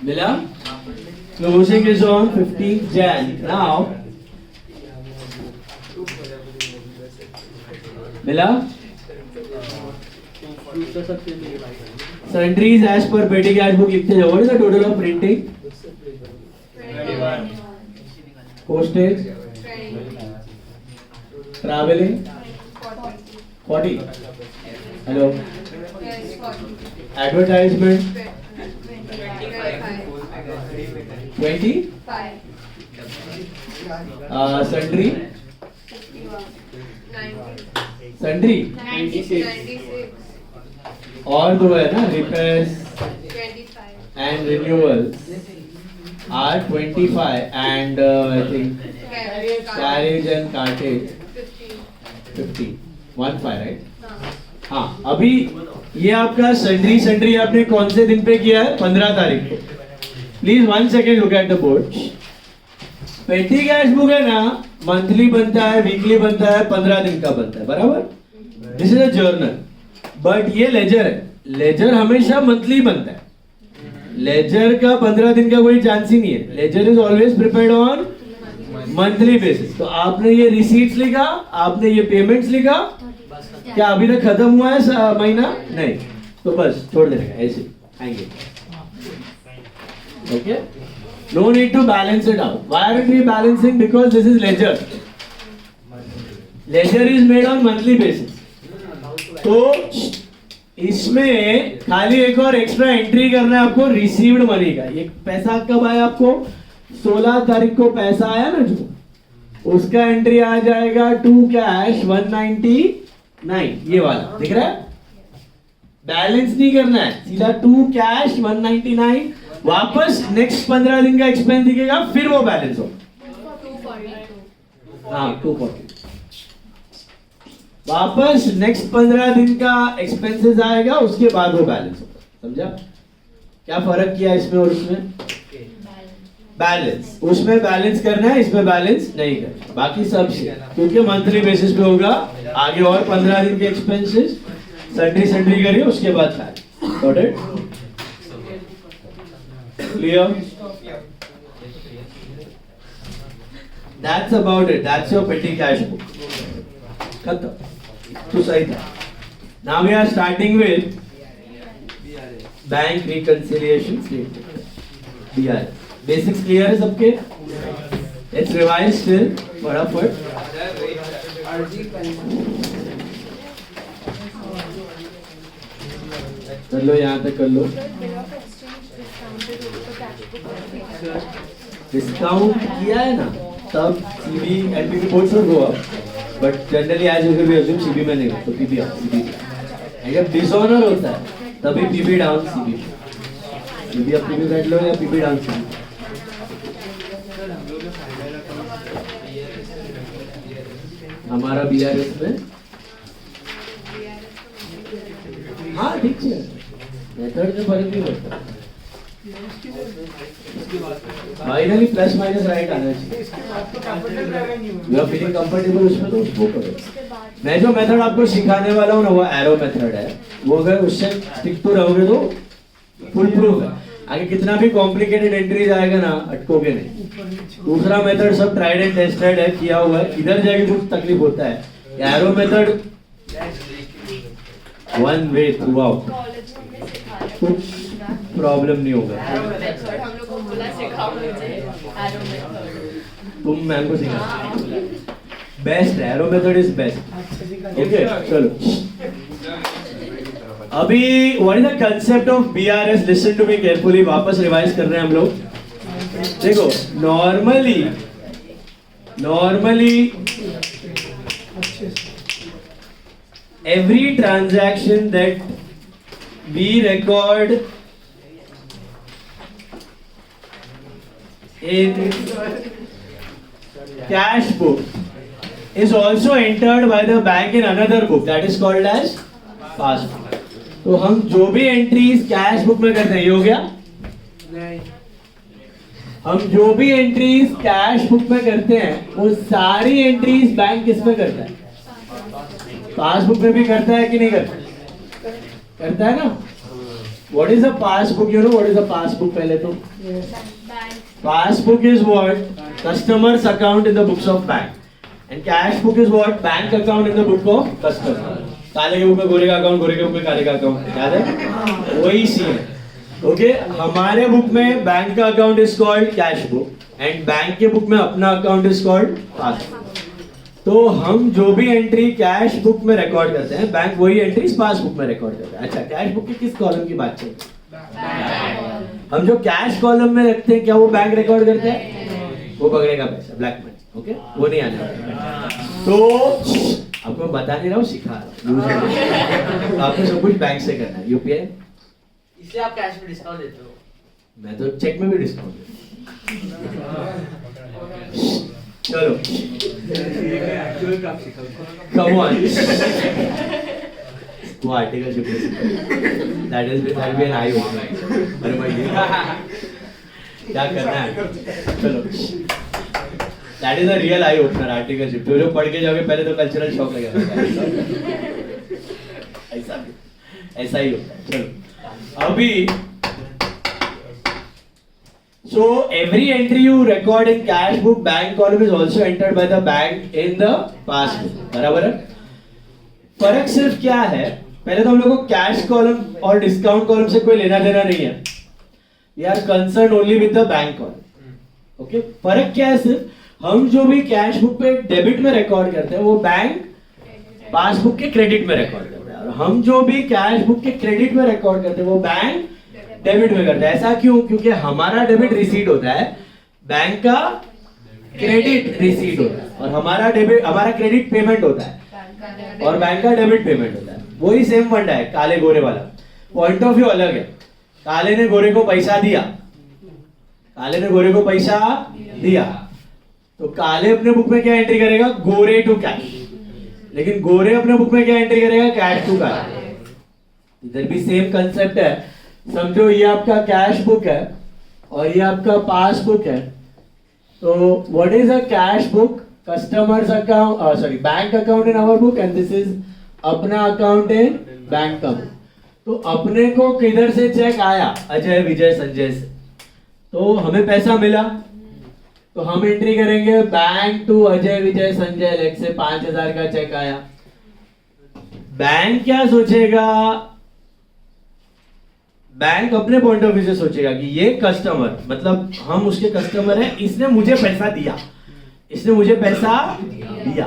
मिला closing is on 15th Jan now मिला sundries as per petty cash book लिखते जाओ what is the total of printing 21 postage traveling 40 hello yes 40 advertisement 20 sundry 90 sundry 96 और दो है ना repairs 25 and renewals are 25 and I think carriage and cartage 50 1 5 right हाँ अभी ये आपका सन्ड्री आपने कौन से दिन पे किया है 15 तारीख को please 1 second look at the board पेटी कैश बुक है ना मंथली बनता है वीकली बनता है 15 दिन का बनता है बराबर this is a journal but ये लेजर है लेजर हमेशा मंथली बनता है लेजर का 15 दिन का कोई चांस ही नहीं है ledger is always prepared on monthly basis तो आपने ये रिसीट्स लिखा आपने ये पेमेंट्स लिखा क्या अभी तक खत्म हुआ है महीना नहीं तो बस छोड़ देने का ऐसे आएंगे okay no need to balance it out why are we balancing because this is ledger ledger is made on monthly basis तो इसमें खाली एक और एक्स्ट्रा एंट्री करना है आपको रिसीव्ड मनी का ये पैसा कब आया आपको 16 तारीख को पैसा आया ना जो उसका एंट्री आ जाएगा टू कैश 199 ये वाला दिख रहा है बैलेंस नहीं करना है, सीधा टू कैश 199, वापस नेक्स्ट 15 दिन का एक्सपेंस दिखेगा, फिर वो बैलेंस होगा। 242. हाँ 240, वापस नेक्स्ट 15 दिन का एक्सपेंसेस आएगा, उसके बाद वो बैलेंस होगा। समझा क्या फर्क किया इसमें और उसमें? बैलेंस, उसमें बैलेंस करना है, इसमें बैलेंस नहीं करना, बाकी सब क्योंकि मंथली बेसिस पे होगा। आगे और 15 दिन के एक्सपेंसेस सन्ड्री करिए, उसके बाद balance. Got it? Clear? That's about it. That's your petty cash book. खत्म। तो सही था। Now we are starting with bank reconciliation statement. BRS. Basics clear है सबके? Let's revise still. फटाफट। कर लो, यहाँ तक कर लो। डिस्काउंट किया है ना, तब सीबी एलपीबी both should go up, but generally as usual we assume CB में नहीं, तो पीबी अप, सीबी। जब डिसऑनर होता है तभी PB down CB, PB up PB बैठ लो या पीबी डाउन सीबी। हमारा बीआरएस में हाँ ठीक है, मेथड में फर्क नहीं पड़ता, फाइनली प्लस माइनस राइट आना चाहिए। यू आर फीलिंग कंफर्टेबल उसमें तो उसको करो। मैं जो मेथड आपको सिखाने वाला हूँ ना, वो एरो मेथड है, वो अगर उससे स्टिक तो रहोगे तो फुल प्रूफ है। आगे कितना भी कॉम्प्लिकेटेड एंट्रीज आएगा ना, अटकोगे नहीं। दूसरा मेथड सब ट्राइड एंड टेस्टेड है, किया हुआ है, इधर जाके कुछ तकलीफ होता है। Arrow method one way through out, कुछ प्रॉब्लम नहीं होगा। हम लोग को बोला सिखाओ मुझे एरो मेथड, तुम मैम को सिखा, best arrow method is best. Okay चलो, अभी what is the concept of BRS? Listen to me carefully, वापस रिवाइज कर रहे हैं हम लोग। देखो normally every transaction that we record in cash book is also entered by the bank in another book that is called as pass book. तो हम जो भी एंट्रीज कैश बुक में करते हैं, ये हो गया? नहीं। हम जो भी एंट्रीज कैश बुक में करते हैं, वो सारी एंट्रीज बैंक किस में करता है? पासबुक में भी करता है कि नहीं करता? करता है ना? What is a passbook? You know what is a passbook? पहले तो passbook is what? Customer's account in the books of bank, and cash book is what? Bank account in the book of customer. काले के book में गोरे का account, गोरे के book में काले का अकाउंट, याद है? वही सीन है। ओके, हमारे बुक में बैंक का account is called cash book, and bank के बुक में अपना अकाउंट इज कॉल्ड पासबुक। तो हम जो भी एंट्री कैश बुक में रिकॉर्ड करते हैं, बैंक वही एंट्री पासबुक में रिकॉर्ड करता है। अच्छा, कैश बुक की किस कॉलम की बात चल रही है? हम जो कैश कॉलम में रखते हैं, क्या वो बैंक रिकॉर्ड करता है? वो पकड़ेगा पैसा, ब्लैक मनी। ओके, वो नहीं आने वाला। तो आपको मैं बता नहीं रहा हूँ, सिखा रहा हूँ। आपको सब कुछ बैंक से करना है। यूपीआई, इससे आप कैश में डिस्काउंट देते हो? मैं तो चेक में भी डिस्काउंट देता हूँ। चलो, come on. वो article ship that will be an eye opener. अरे भाई ये क्या करना है? चलो, that is a real eye opener article ship. जो पढ़ के जाओगे पहले तो कल्चरल शॉक लगेगा। ऐसा ही होता है। चलो, अभी so every entry you record in cash book bank column is also entered by the bank in the passbook. बराबर है? फर्क सिर्फ क्या है, पहले तो हम लोग को कैश कॉलम और डिस्काउंट कॉलम से कोई लेना देना नहीं है। We are concerned only with the bank column. Okay, फर्क क्या है? सिर्फ हम जो भी कैश बुक पे डेबिट में रिकॉर्ड करते हैं, वो बैंक पासबुक के क्रेडिट में रिकॉर्ड करता है, और हम जो भी कैश बुक के क्रेडिट में रिकॉर्ड करते हैं, वो बैंक डेबिट में करता है। ऐसा क्यों? क्योंकि हमारा डेबिट रिसीट होता है, बैंक का क्रेडिट रिसीट होता है, और हमारा क्रेडिट पेमेंट होता है, और बैंक का डेबिट पेमेंट होता है। वही सेम फंडा है काले गोरे वाला। पॉइंट ऑफ व्यू अलग है। काले ने गोरे को पैसा दिया, काले ने गोरे को पैसा दिया, तो काले अपने बुक में क्या एंट्री करेगा, गोरे टू कैश, लेकिन गोरे अपने बुक में क्या एंट्री करेगा, कैश टू काले। इधर भी सेम कंसेप्ट है। समझो ये आपका कैश बुक है और ये आपका पास बुक है। तो what is a cash book, customers account, sorry bank account in our book, and this is अपना अकाउंट इन बैंक का बुक। तो अपने को किधर से चेक आया, अजय विजय संजय से, तो हमें पैसा मिला, तो हम एंट्री करेंगे bank to Ajay Vijay Sanjay, late से 5,000 का चेक आया। बैंक क्या सोचेगा, बैंक अपने पॉइंट ऑफ व्यू से सोचेगा कि ये कस्टमर, मतलब हम उसके कस्टमर हैं, इसने मुझे पैसा दिया, इसने मुझे पैसा दिया,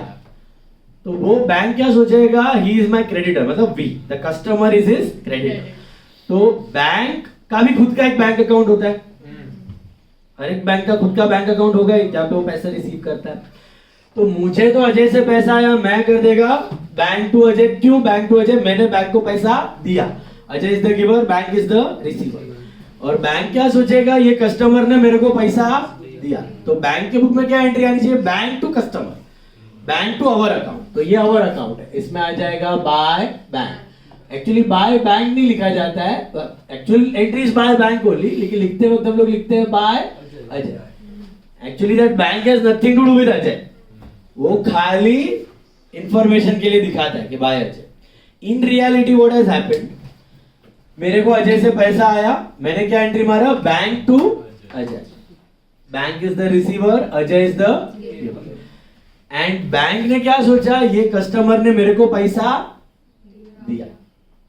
तो वो बैंक क्या सोचेगा, ही इज माई क्रेडिटर, मतलब we the customer is his creditor. तो बैंक का भी खुद का एक बैंक अकाउंट होता है, हर एक बैंक का खुद का बैंक अकाउंट होगा जहाँ पे वो पैसा रिसीव करता है। तो मुझे तो अजय से पैसा आया, मैं कर देगा बैंक टू अजय। क्यों बैंक टू अजय, मैंने बैंक को पैसा दिया, Ajay is the giver, bank is the receiver. और बैंक क्या सोचेगा, ये कस्टमर ने मेरे को पैसा दिया, तो बैंक के बुक में क्या एंट्री आनी चाहिए, bank to customer, bank to our account. तो ये अवर अकाउंट है, इसमें आ जाएगा by bank. Actually by bank नहीं लिखा जाता है, actual entry is by bank only, लेकिन लिखते वक्त हम लोग लिखते हैं by Ajay. Actually that bank has nothing to do with Ajay, वो खाली इंफॉर्मेशन के लिए दिखाता है कि by Ajay. In reality what has happened, मेरे को अजय से पैसा आया, मैंने क्या एंट्री मारा, bank to Ajay, bank is the receiver, Ajay is the giver. And bank ने क्या सोचा, ये कस्टमर ने मेरे को पैसा दिया,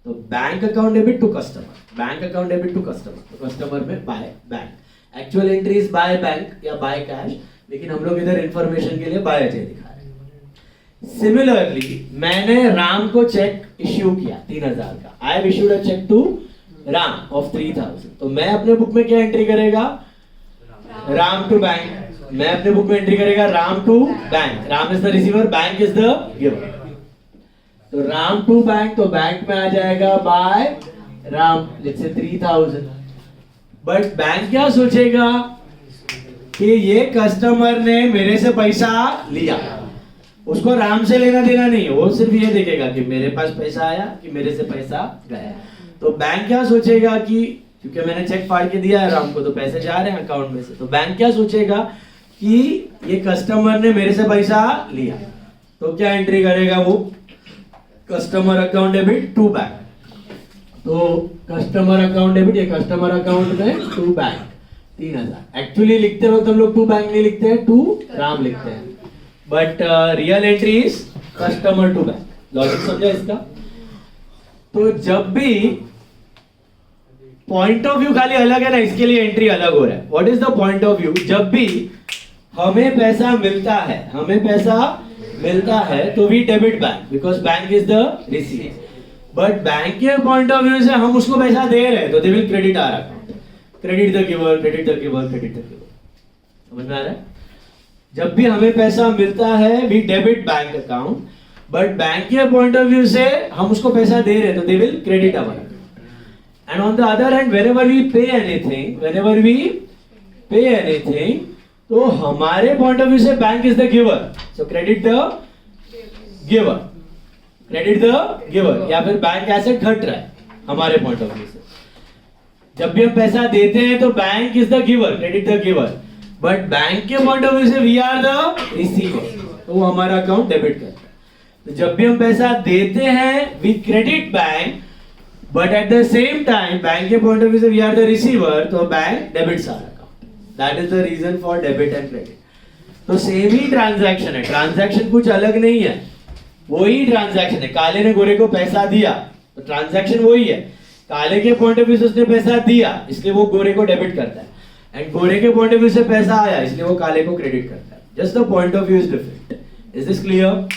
तो bank account debit to customer, bank account debit to customer, तो कस्टमर में by bank. Actual entry is by bank या बाय कैश, लेकिन हम लोग इधर इंफॉर्मेशन के लिए बाय अजय दिखा रहे हैं। सिमिलरली मैंने राम को चेक इश्यू किया 3,000 का, I have issued a cheque to Ram of 3,000, तो मैं अपने बुक में क्या एंट्री करेगा, राम टू बैंक, मैं अपने बुक में एंट्री करेगा Ram to bank, Ram is the receiver, bank is the giver. तो राम टू बैंक, तो बैंक में आ जाएगा bye Ram, let's say 3,000। But bank क्या सोचेगा कि ये कस्टमर ने मेरे से पैसा लिया, उसको राम से लेना देना नहीं है, वो सिर्फ ये देखेगा कि मेरे पास पैसा आया कि मेरे से पैसा गया। तो बैंक क्या सोचेगा कि क्योंकि मैंने चेक फाड़ के दिया है राम को, तो पैसे जा रहे हैं अकाउंट में से, तो बैंक क्या सोचेगा कि ये कस्टमर ने मेरे से पैसा लिया, तो क्या एंट्री करेगा वो, customer account debit to bank. तो कस्टमर अकाउंट डेबिट, ये कस्टमर अकाउंट में टू बैंक 3,000। एक्चुअली लिखते वक्त हम लोग टू बैंक नहीं लिखते हैं, टू राम लिखते हैं, but real entry is customer to bank. Logic समझा इसका। तो जब भी पॉइंट ऑफ व्यू खाली अलग है ना, इसके लिए एंट्री अलग हो रहा है। What is the point of view, जब भी हमें पैसा मिलता है, हमें पैसा मिलता है तो we debit bank, because bank is the receiver. But bank के पॉइंट ऑफ व्यू से हम उसको पैसा दे रहे हैं, तो they will credit our account, credit the giver, credit the giver, credit the giver. समझ में आ रहा है? जब भी हमें पैसा मिलता है we debit bank account, but bank के पॉइंट ऑफ व्यू से हम उसको पैसा दे रहे हैं, तो they will credit our account. And on the other hand, whenever we pay anything, तो हमारे पॉइंट ऑफ व्यू से bank is the giver, so credit the giver, credit the giver, या फिर बैंक एसेट घट रहा है हमारे पॉइंट ऑफ व्यू से। जब भी हम पैसा देते हैं तो bank is the giver, credit the giver, but bank के पॉइंट ऑफ व्यू से वी आर द रिसीवर, तो वो हमारा अकाउंट डेबिट करता है। तो जब भी हम पैसा देते हैं we credit bank, but at the same time bank के पॉइंट ऑफ व्यू से वी आर द रिसीवर, तो bank debits our account. That is the reason for debit and credit. तो सेम ही ट्रांजैक्शन है, ट्रांजैक्शन कुछ अलग नहीं है, वही ट्रांजैक्शन है। काले ने गोरे को पैसा दिया, तो ट्रांजैक्शन वही है। काले के पॉइंट ऑफ व्यू से उसने पैसा दिया, इसलिए वो गोरे को डेबिट करता है, एंड गोरे के पॉइंट ऑफ व्यू से पैसा आया, इसलिए वो काले को क्रेडिट करता है। Just the point of view is different. Is this clear?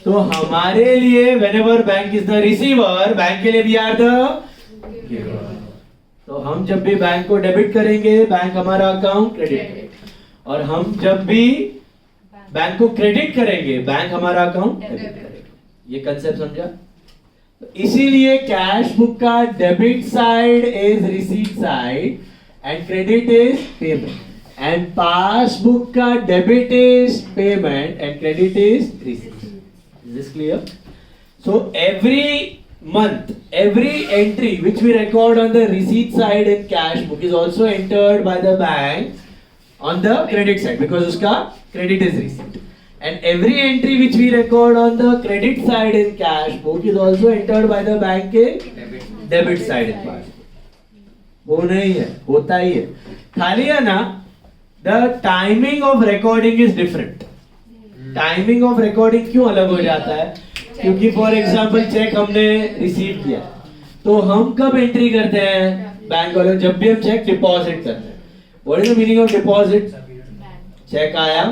तो हमारे लिए whenever bank is the receiver, bank के लिए वी आर द गिवर। तो हम जब भी बैंक को डेबिट करेंगे, बैंक हमारा अकाउंट क्रेडिट करेगा, और हम जब भी बैंक को क्रेडिट करेंगे, बैंक हमारा अकाउंट डेबिट करेगा। ये कंसेप्ट समझा? इसीलिए कैश बुक का debit side is receipt side and credit is payment, and passbook का debit is payment and credit is receipt. Is this clear? So every month, every entry which we record on the receipt side in cash book is also entered by the bank on the credit side because uska credit is receipt. And every entry which we record on the credit side in cash book is also entered by the bank in debit side in cash book. वो नहीं है, होता ही है. खाली है ना, the timing of recording is different. Timing of recording क्यों अलग हो जाता है? क्योंकि फॉर एग्जाम्पल चेक हमने रिसीव किया, तो हम कब एंट्री करते हैं बैंक वाले? जब भी हम चेक डिपॉजिट करते हैं. What is the meaning of deposit? Cheque आया,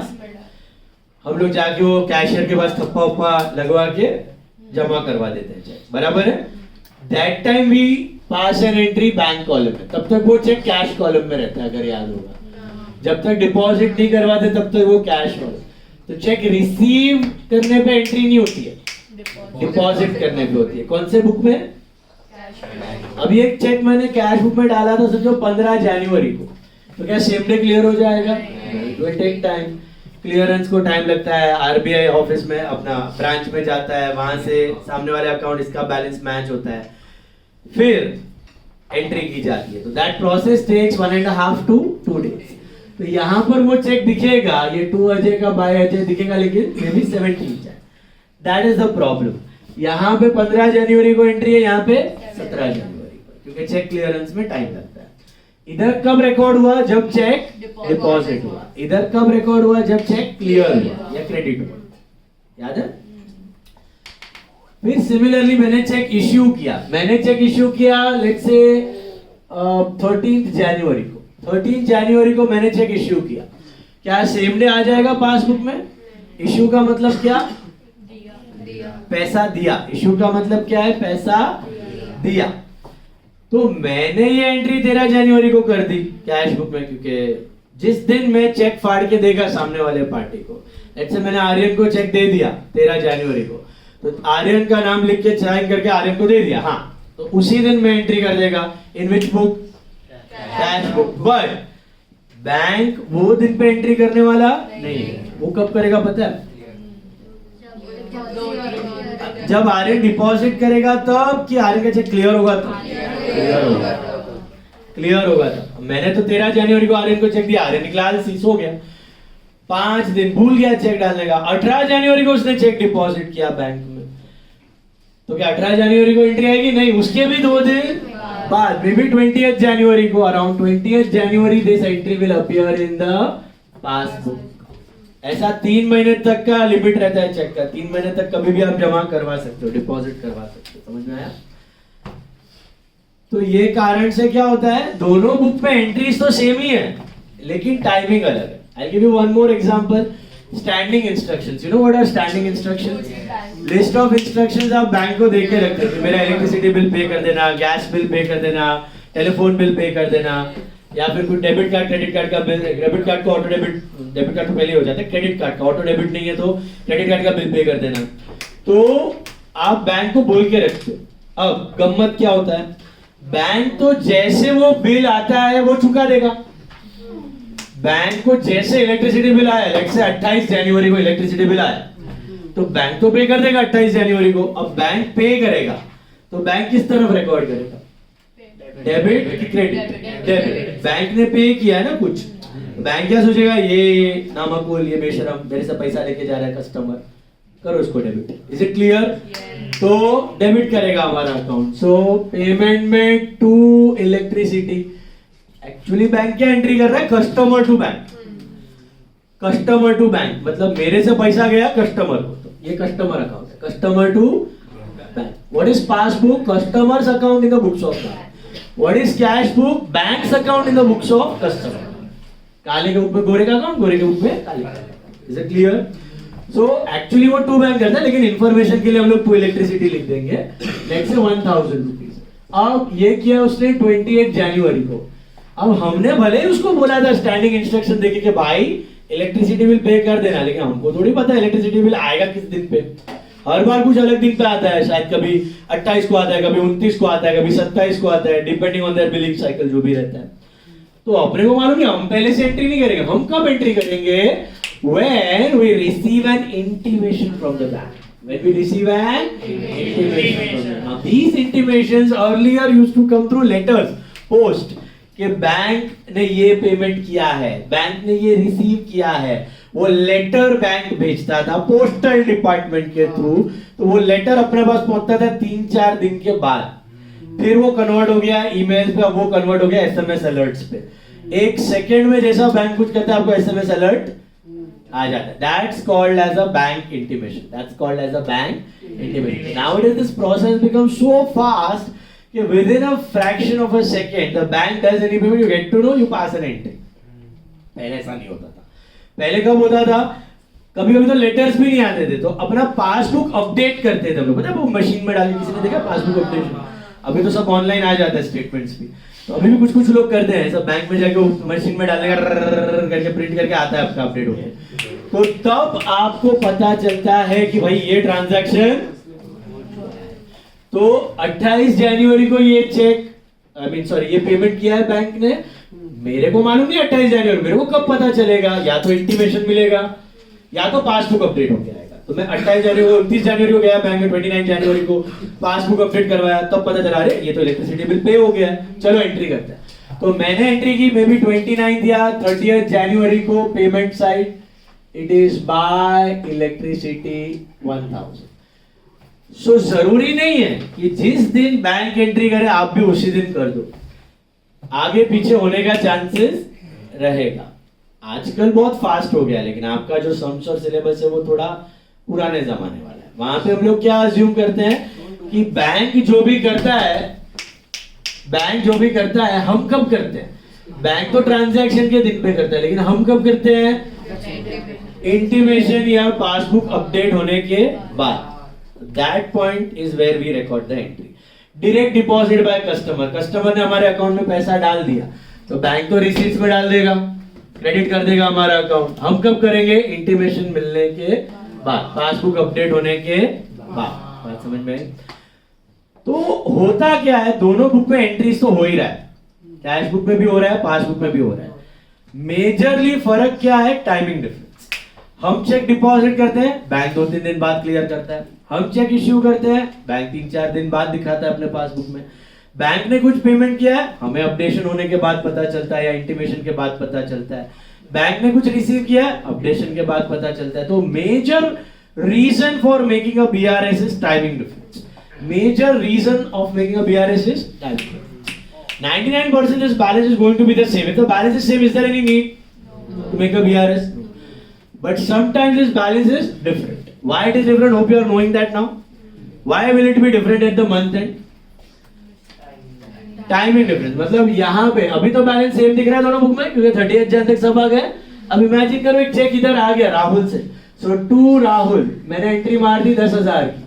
हम लोग जाके वो कैशियर के पास थप्पा उप्पा लगवा के जमा करवा देते हैं चेक, बराबर है? That time we pass an entry bank column में, तब तक वो चेक कैश कॉलम में रहता है, अगर याद होगा. जब तक डिपॉजिट नहीं करवाते तब तक वो कैश कॉलम. तो चेक रिसीव करने पे एंट्री नहीं होती है, डिपॉजिट करने पे होती है. कौन से बुक में? अभी एक चेक मैंने कैश बुक में डाला था, समझो 15 जनवरी को, तो क्या सेम डे क्लियर हो जाएगा? It will take time. Clearance को टाइम लगता है. आरबीआई ऑफिस में अपना ब्रांच में जाता है, वहां से सामने वाले अकाउंट इसका बैलेंस मैच होता है, फिर एंट्री की जाती है. तो that process takes 1.5 to 2 days. तो यहाँ पर वो चेक दिखेगा, ये 2 अजय का बाय अजय दिखेगा, लेकिन मे बी 17 है. That is the problem. यहाँ पे 15 जनवरी को एंट्री है, यहाँ पे 17 जनवरी को, क्योंकि चेक क्लियरेंस में टाइम लगता है. इधर कब रिकॉर्ड हुआ? जब चेक डिपॉजिट हुआ. इधर कब रिकॉर्ड हुआ? जब चेक क्लियर हुआ या क्रेडिट हुआ. याद है? फिर सिमिलरली मैंने चेक इश्यू किया. लेट्स से 13 जनवरी को. 13 जनवरी को मैंने चेक इश्यू किया. क्या सेम डे आ जाएगा पासबुक में? इश्यू का मतलब क्या? पैसा दिया. इशू का मतलब क्या है? पैसा दिया. तो मैंने ये एंट्री 13 जनवरी को कर दी कैश बुक में, क्योंकि जिस दिन मैं चेक फाड़ के देगा सामने वाले पार्टी को, ऐसे मैंने आर्यन को चेक दे दिया 13 जनवरी को, तो आर्यन का नाम लिख के साइन करके आर्यन को दे दिया, हाँ, तो उसी दिन मैं एंट्री कर देगा. In which book? Cash book. But bank वो दिन पे एंट्री करने वाला नहीं है. वो कब करेगा पता है? जब आर्यन डिपॉजिट करेगा तब, कि आर्यन का चेक क्लियर होगा तो क्लियर होगा तो. मैंने तो 13 जनवरी को आर्यन को चेक दिया, आर्यन निकला सीस हो गया, 5 दिन भूल गया चेक डालने का. 18 जनवरी को उसने चेक डिपॉजिट किया बैंक में, तो क्या 18 जनवरी को एंट्री आएगी? नहीं, उसके भी 2 दिन बाद, मे बी 20th जनवरी को, around 20th January this entry will appear in the passbook. ऐसा 3 महीने तक का लिमिट रहता है चेक का. 3 महीने तक कभी भी आप जमा करवा सकते हो, डिपॉजिट करवा सकते हो. समझ में आया? तो ये कारण से क्या होता है, दोनों बुक पे एंट्रीज तो सेम ही है, लेकिन टाइमिंग अलग है. I give you one more example. Standing instructions. You know what are standing instructions? List of instructions आप बैंक को देके रखते हो. मेरा इलेक्ट्रिसिटी बिल पे कर देना, गैस बिल पे कर देना, टेलीफोन बिल पे कर देना, या फिर कोई डेबिट कार्ड क्रेडिट कार्ड का बिल. डेबिट कार्ड को ऑटो डेबिट, डेबिट कार्ड तो पहले हो जाता है, क्रेडिट कार्ड का ऑटो डेबिट नहीं है तो क्रेडिट कार्ड का बिल पे कर देना. तो आप बैंक को बोल के रखते हो. अब गम्मत क्या होता है, बैंक तो जैसे वो बिल आता है वो चुका देगा. बैंक को जैसे इलेक्ट्रिसिटी बिल आया, लेट्स से 28 जनवरी को इलेक्ट्रिसिटी बिल आया, तो बैंक तो पे कर देगा 28 जनवरी को. अब बैंक पे करेगा तो बैंक किस तरफ रिकॉर्ड करेगा? डेबिट की क्रेडिट? डेबिट. बैंक ने पे किया है ना कुछ, बैंक क्या सोचेगा, ये नामकुल, ये बेशरम मेरे से पैसा लेके जा रहा है कस्टमर, करो इसको डेबिट. Is it clear? तो डेबिट करेगा हमारा अकाउंट. सो पेमेंट में टू इलेक्ट्रिसिटी. एक्चुअली बैंक क्या एंट्री कर रहा है? Customer to bank. Customer to bank मतलब मेरे से पैसा गया कस्टमर को, तो ये कस्टमर अकाउंट है. Customer to bank. What is passbook? Customers account in the books of bank. What is cash book? Bank's account in the books of customer. काले के बुक में गोरे का अकाउंट, गोरे के बुक में काले का account. Is it clear? So actually वो 2 bank करता है, लेकिन इन्फॉर्मेशन के लिए हम लोग 2 इलेक्ट्रिसिटी लिख देंगे. Let's say 1000 rupees. अब ये किया उसने 28 जनवरी को. अब हमने भले ही उसको बोला था स्टैंडिंग इंस्ट्रक्शन देके कि भाई इलेक्ट्रिसिटी बिल पे कर देना, लेकिन हमको थोड़ी पता इलेक्ट्रिसिटी बिल आएगा किस दिन पे. हर बार कुछ अलग दिन पे आता है, शायद कभी 28 को आता है, कभी 29 को आता है, कभी 27 को आता है, depending on their billing cycle जो भी रहता है। तो अपने को मालूम नहीं, हम पहले से एंट्री नहीं करेंगे। हम कब एंट्री करेंगे? when we receive an intimation from the bank. When we receive an intimation from the bank. Now these intimations earlier used to come through letters, post, कि बैंक ने ये पेमेंट किया है, बैंक ने ये रिसीव किया है। वो लेटर बैंक भेजता था पोस्टल डिपार्टमेंट के थ्रू, तो वो लेटर अपने पास पहुंचता था 3-4 दिन के बाद। फिर वो कन्वर्ट हो गया ईमेल पे, वो कन्वर्ट हो गया एसएमएस अलर्ट्स पे। 1 सेकंड में जैसा बैंक कुछ करता है आपको एसएमएस अलर्ट आ जाता है। That's called as a bank intimation. That's called as a bank intimation. Nowadays this process becomes so fast कि within a fraction of a second the bank does any payment, you get to know, you pass an entry. पहले ऐसा नहीं होता था। पहले कब होता था? कभी कभी तो लेटर्स भी नहीं आते थे, तो अपना पासबुक अपडेट करते थे हम लोग। पता है वो मशीन में डाल के, किसी ने देखा पासबुक अपडेशन? अभी तो सब ऑनलाइन आ जाता है स्टेटमेंट्स भी, तो अभी भी कुछ कुछ लोग करते हैं सब, बैंक में जाके मशीन में डालने का करके प्रिंट करके आता है आपका अपडेट होके। तो तब आपको पता चलता है कि भाई ये ट्रांजैक्शन, तो 28 जनवरी को ये चेक ये पेमेंट किया है बैंक ने, मेरे को मालूम नहीं 28 जनवरी, मेरे को कब पता चलेगा? या तो इंटीमेशन मिलेगा या तो पासबुक अपडेट हो गया। तो मैं 28 जनवरी को, 29 जनवरी को गया बैंक में, 29 जनवरी को पासबुक अपडेट करवाया, तब पता चला अरे ये तो इलेक्ट्रिसिटी बिल पे हो गया है, चलो एंट्री करते हैं। तो मैंने एंट्री की मे बी 29 या 30 जनवरी को, payment side it is by electricity 1000। सो जरूरी नहीं है कि जिस दिन बैंक एंट्री करे आप भी उसी दिन कर दो, आगे पीछे होने का चांसेस रहेगा। आजकल बहुत फास्ट हो गया, लेकिन आपका जो सम्स और सिलेबस है वो थोड़ा पुराने जमाने वाला है। वहां पे हम लोग क्या अज्यूम करते हैं कि बैंक जो भी करता है हम कब करते हैं? बैंक तो ट्रांजैक्शन के दिन पे करता है, लेकिन हम कब करते हैं? इंटीमेशन या पासबुक अपडेट होने के बाद। That point is where we record the entry. Direct deposit by customer, customer ने हमारे अकाउंट में पैसा डाल दिया, तो बैंक तो रिसीट्स में डाल देगा, क्रेडिट कर देगा हमारा अकाउंट। हम कब करेंगे? इंटीमेशन मिलने के बाद, पासबुक अपडेट होने के बाद। बात समझ में आई? तो होता क्या है, दोनों बुक में एंट्रीज तो हो ही रहा है, कैश बुक में भी हो रहा है, पासबुक में भी हो रहा है। मेजरली फर्क क्या है? Timing difference. हम चेक डिपॉजिट करते हैं, बैंक 2-3 दिन बाद क्लियर करता है। हम चेक इश्यू करते हैं, बैंक 3-4 दिन बाद दिखाता है अपने पासबुक में। बैंक ने कुछ पेमेंट किया है, हमें अपडेशन होने के बाद पता चलता है या इंटीमेशन के बाद पता चलता है। बैंक ने कुछ रिसीव किया है, अपडेशन के बाद पता चलता है। तो major reason for making a BRS is timing difference. Major reason of making a BRS is timing difference. 99% this balance is going to be the same. If the balance is same, is there any need to make a BRS? But sometimes this balance is different. Why it is different? Hope you are knowing that now. Why will it be different at the month end? Timing difference. मतलब यहाँ पे अभी तो balance same दिख रहा है दोनों book में, क्योंकि 30 जन तक सब आ गए। अब इमेजिन करो एक चेक इधर आ गया राहुल से, सो टू राहुल, मैंने एंट्री मार दी 10,000 की,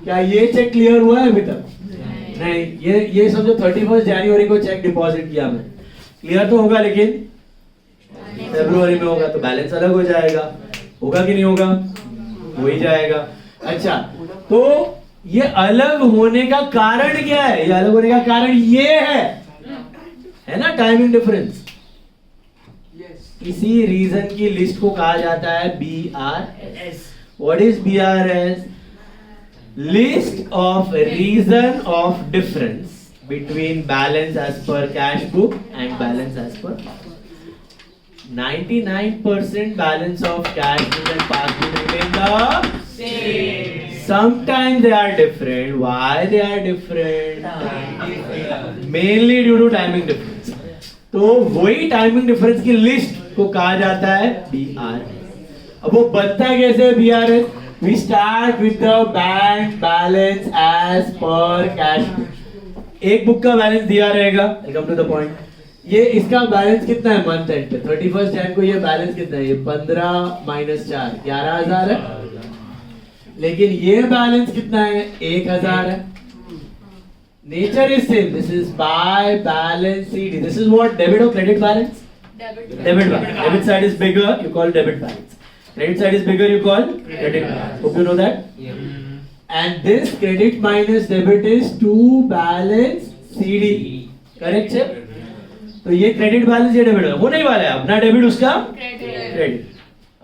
क्या ये चेक क्लियर हुआ है अभी तक? नहीं। ये समझो 31 जनवरी को चेक डिपॉजिट किया मैं, क्लियर तो होगा, लेकिन फरवरी में होगा तो बैलेंस अलग हो जाएगा। होगा कि नहीं होगा? हो ही जाएगा। अच्छा, तो ये अलग होने का कारण क्या है? ये अलग होने का कारण ये है ना, टाइमिंग डिफरेंस। इसी रीजन की लिस्ट को कहा जाता है BRS। What is BRS? List of reason of difference between balance as per cash book and balance as per 99% balance of cash book and passbook remain the same. Sometimes they are different. Why they are different? Mainly due to timing difference. तो वही timing difference की list को कहा जाता है BRS। अब वो बनता है कैसे BRS? We start with the bank balance as per cash book. एक बुक का बैलेंस दिया रहेगा, come to the point। ये इसका बैलेंस कितना है मंथ एंड पे? 31 जन को ये बैलेंस कितना है? ये 15 - 4 11,000 है। लेकिन ये बैलेंस कितना है? 1,000 है। Nature is same. This is by balance CD। This is what? Debit और credit balance? Debit balance. Debit side is bigger, you call debit balance. Credit side is bigger, you call credit balance. Hope you know that. and this credit minus debit is to balance CD. Correct है? तो ये credit balance ये debit वो नहीं वाला है, अपना debit उसका क्रेडिट,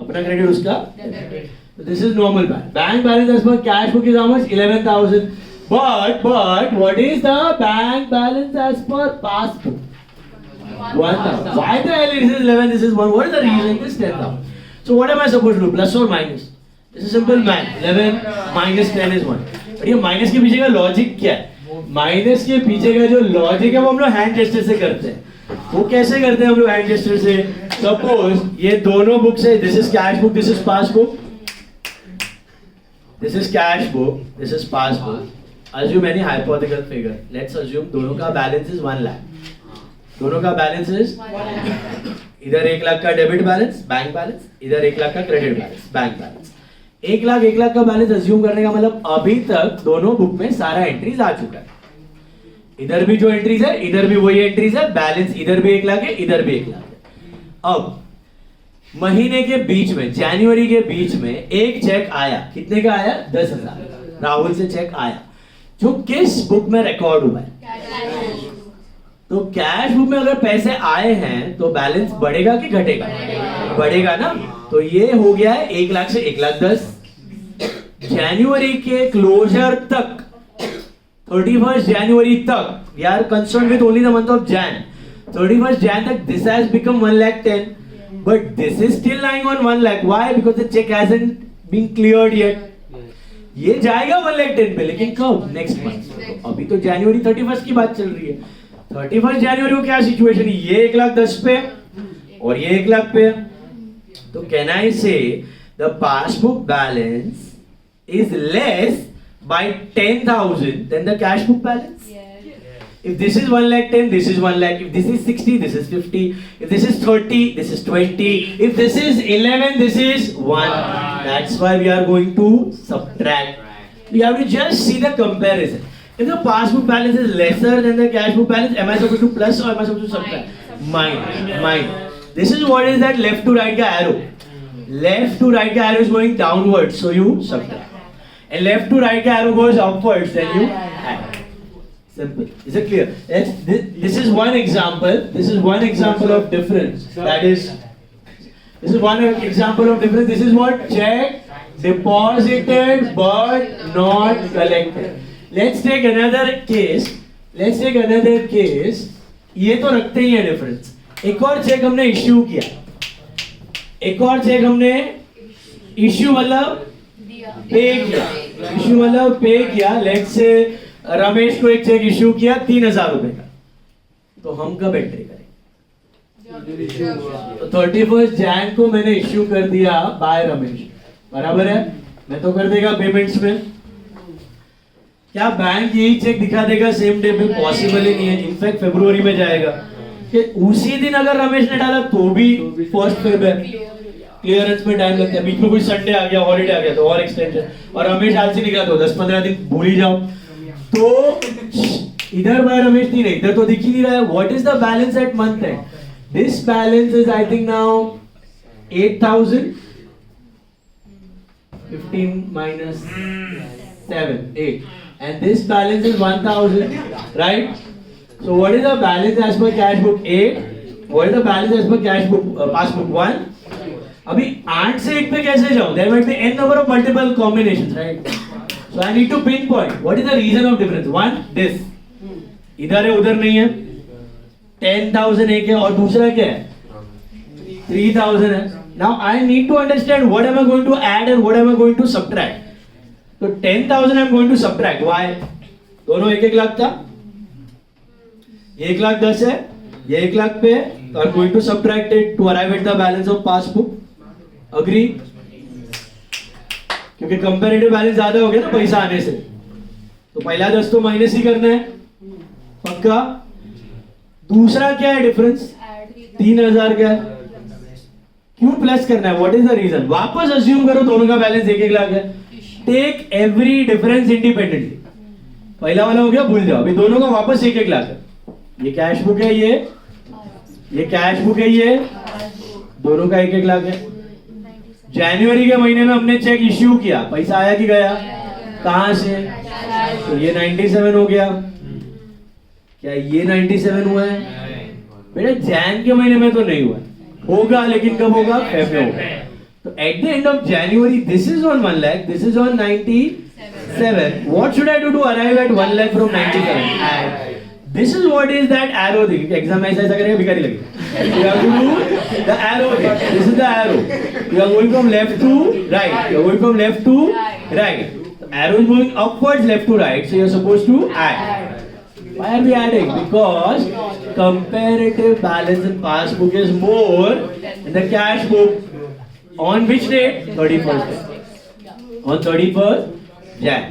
अपना क्रेडिट उसका debit. So this is normal bank. Bank balance as per cash book is how much? 11,000. But what is the bank balance as per passbook? 1,000. Why the hell this is 11? This is 1. What is the reason? This is 10,000. So what am I supposed to do? Plus or minus? This is simple math. 11 minus 10 is 1. But ये minus के पीछे का logic क्या है? Minus के पीछे का जो लॉजिक है वो हम लोग हैंड जेस्चर से करते हैं. वो कैसे करते हैं हम लोग हैंड जेस्चर से? सपोज ये दोनों बुक्स है. This is cash book, this is passbook. This is cash book, this is passbook. Assume any hypothetical figure. Let's assume दोनों का balance is 1 lakh. दोनों का balance is इधर 1 लाख का डेबिट बैलेंस बैंक बैलेंस, इधर 1 लाख का credit balance bank balance. 1 lakh का balance assume करने का मतलब अभी तक दोनों बुक में सारा एंट्रीज आ चुका है. इधर भी जो एंट्रीज है इधर भी वही एंट्रीज है. बैलेंस इधर भी 1 लाख है इधर भी 1 लाख है. अब महीने के बीच में जनवरी के बीच में एक चेक आया. कितने का आया? 10,000. राहुल से चेक आया जो किस बुक में रिकॉर्ड हुआ है? तो कैश बुक में अगर पैसे आए हैं तो बैलेंस बढ़ेगा कि घटेगा? बढ़ेगा ना. तो ये हो गया है 1 लाख से 1,10,000. जनवरी के क्लोजर तक 31st जनवरी तक we are concerned with only the month of Jan. 31st Jan तक this has become 1,10,000. But this is still lying on 1 lakh. Why? Because the check hasn't been cleared yet. ये जाएगा 1,10,000 पे, लेकिन कब? Next month. अभी तो जनवरी 31st की बात चल रही है. 31st जनवरी को क्या सिचुएशन है? ये 1,10,000 पे और ये 1 लाख पे. तो can I say the passbook balance is less by 10,000 then the cash book balance? If this is 1,10,000, this is 1 lakh. If this is 60, this is 50. If this is 30, this is 20. If this is 11, this is 1. That's why we are going to subtract. We have to just see the comparison. If the passbook balance is lesser than the cash book balance, am I supposed to plus or am I supposed to subtract? Minus. This is what is that left to right ka arrow. Left to right ka arrow is going downwards, so you subtract. And left to right ka arrow goes upwards, then you add. Simple. Is it clear? This is one example. This is one example of difference. This is one example of difference. This is what check deposited but not collected. Let's take another case. ये तो रखते ही है difference. एक और check हमने issue किया. Issue मतलब पे किया. लेट्स से रमेश को एक चेक इश्यू किया 3,000 रुपए का. तो हम कब एंट्री करें? तो 31st जैन को मैंने इश्यू कर दिया बाय रमेश. बराबर है? मैं तो कर देगा पेमेंट्स में. क्या बैंक यही चेक दिखा देगा सेम डे पे? पॉसिबल ही नहीं है. इनफैक्ट फरवरी में जाएगा. कि उसी दिन अगर रमेश ने डाला तो भी फर्स्ट फेब है. क्लियरेंस में टाइम लगता है. बीच में कोई संडे आ गया, हॉलीडे आ गया तो और एक्सटेंशन. और रमेश हाल से निकला तो 10-15 दिन भूल ही जाओ. तो इधर बाय रमेश नहीं, इधर तो दिख ही नहीं रहा है. What is the balance at month end? This balance is I think now 8,000. 15 minus 7, 8. And this balance is 1,000, right? So what is the balance as per cash book? 8. What is the balance as per cash book passbook? 1. अभी 8 से 8 पे कैसे जाऊं? There might be n number of multiple combinations, right? So I need to pinpoint. What is the reason of difference? One, this. इधर है उधर नहीं है. 10,000 एक है और दूसरा क्या है? 3,000 है. Now I need to understand what am I going to add and what am I going to subtract. तो 10,000 I am going to subtract. Why? दोनों 1 लाख था. 1,10,000 है. ये 1 लाख पे है. तो I am going to subtract it to arrive at the balance of passbook. Agree? क्योंकि comparative balance ज्यादा हो गया ना पैसा आने से. तो पहला 10 तो माइनस ही करना है पक्का. दूसरा क्या है डिफरेंस? 3,000 का है. क्यों प्लस करना है? What is the reason? वापस अज्यूम करो दोनों का बैलेंस 1 लाख है. Take every difference independently. पहला वाला हो गया, भूल जाओ. अभी दोनों का वापस 1 लाख है. ये कैश बुक है, ये कैश बुक है, ये दोनों का 1 लाख है. जनवरी के महीने में हमने चेक इश्यू किया, पैसा आया कि गया? कहां से? तो ये 97 हो गया। क्या ये 97 हुआ है? बेटा जैन के महीने में तो नहीं हुआ, होगा लेकिन कब होगा? फेब में होगा। तो at the end of January this is on 1 lakh, this is on 97. What should I do to arrive at 1 lakh from 97? And this is what is that arrow thing. Exam में ऐसा करेगा भिखारी लगेगा. You have to do the arrow thing. This is the arrow. You are going from left to right. You are going from left to right. The arrow is moving upwards, left to right. So you are supposed to add. Why are we adding? Because comparative balance in passbook is more than the cash book. On which date? 31st. On 31st Jan.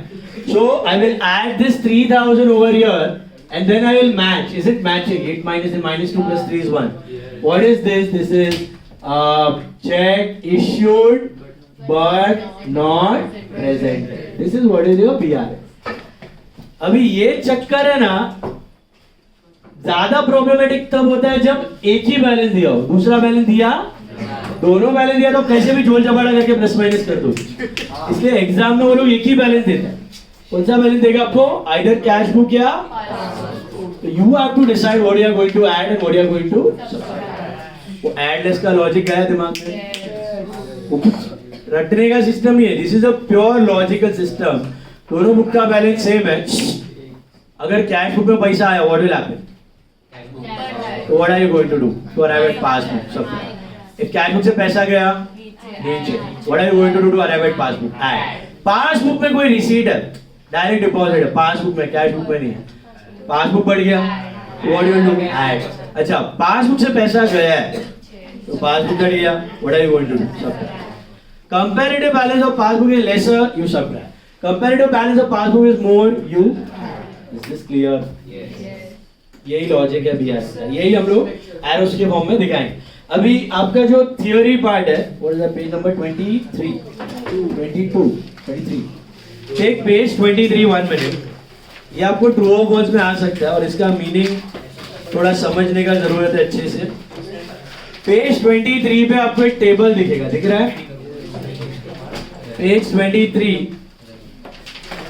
So I will add this 3000 over here and then I will match. Is it matching? 8 minus and minus 2 plus 3 is 1. What is this? This is check issued but not presented. This is what is your BRF. अभी ये चक्कर है ना, ज्यादा problematic तब होता है जब एक ही बैलेंस दिया हो, दूसरा बैलेंस दिया, दोनों बैलेंस दिया तो कैसे भी झोल झपाड़ा करके प्लस माइनस कर दो। इसलिए एग्जाम में वो लोग एक ही बैलेंस देते हैं। कौन सा बैलेंस देगा आपको? आइदर कैश बुक या you have to decide what you are going to add and what you are going to subtract. वो ऐडलेस का लॉजिक गया दिमाग में, वो कुछ रटने का सिस्टम ही है। This is a pure logical system. दोनों बुक का बैलेंस सेम है। अगर कैश बुक में पैसा आया what will happen? What are you going to do to arrive at passbook? Subtract. If cash book से पैसा गया नीचे, what are you going to do to arrive at passbook? Add. Passbook में कोई receipt है, डायरेक्ट डिपॉजिट है, passbook में, cash book में नहीं है। पासबुक बढ़ गया, what do you do? Add. अच्छा, पासबुक से पैसा गया है, तो पासबुक बढ़ गया, what are you going to do? Subtract. Comparative balance of passbook is lesser, you subtract. Comparative balance of passbook is more, you. Is this clear? यही logic है BRF का, यही हम लोग एरोस के फॉर्म में दिखाएंगे। अभी आपका जो थियोरी पार्ट है, what is the page number 23 23 take page 23 1 minute. ये आपको ट्रू और फॉल्स में आ सकता है और इसका मीनिंग थोड़ा समझने का जरूरत है अच्छे से। पेज 23 पे आपको एक टेबल दिखेगा, दिख रहा है? Page 23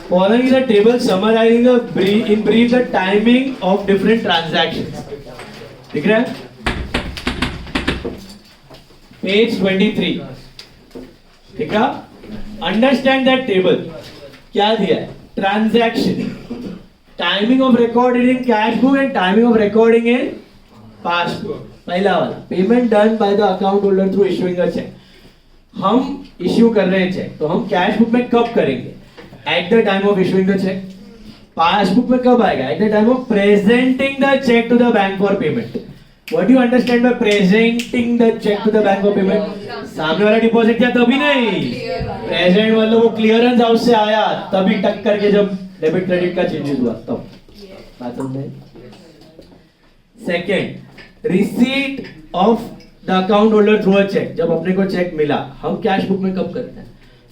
following the table summarizing in brief the timing of different transactions. दिख रहा है? Page 23. ठीक है? Understand that table. क्या दिया है? Transaction. Timing of recording in cash book and timing of recording in passbook. पहला वाला. Payment done by the account holder through issuing a check. हम इश्यू कर रहे हैं चेक, तो हम कैश बुक में कब करेंगे? At the time of issuing the check. Passbook में कब आएगा? At the time of presenting the check to the bank for payment. What do you understand by presenting the check to the bank for payment? सामने वाला deposit किया तभी नहीं, present मतलब वो क्लियरेंस हाउस से आया तभी टक करके जब डेबिट क्रेडिट का चेंजेस हुआ तब। बात समझ में? Second, receipt of the account holder through a cheque. जब अपने को चेक मिला, हम कैश बुक में कब करते हैं?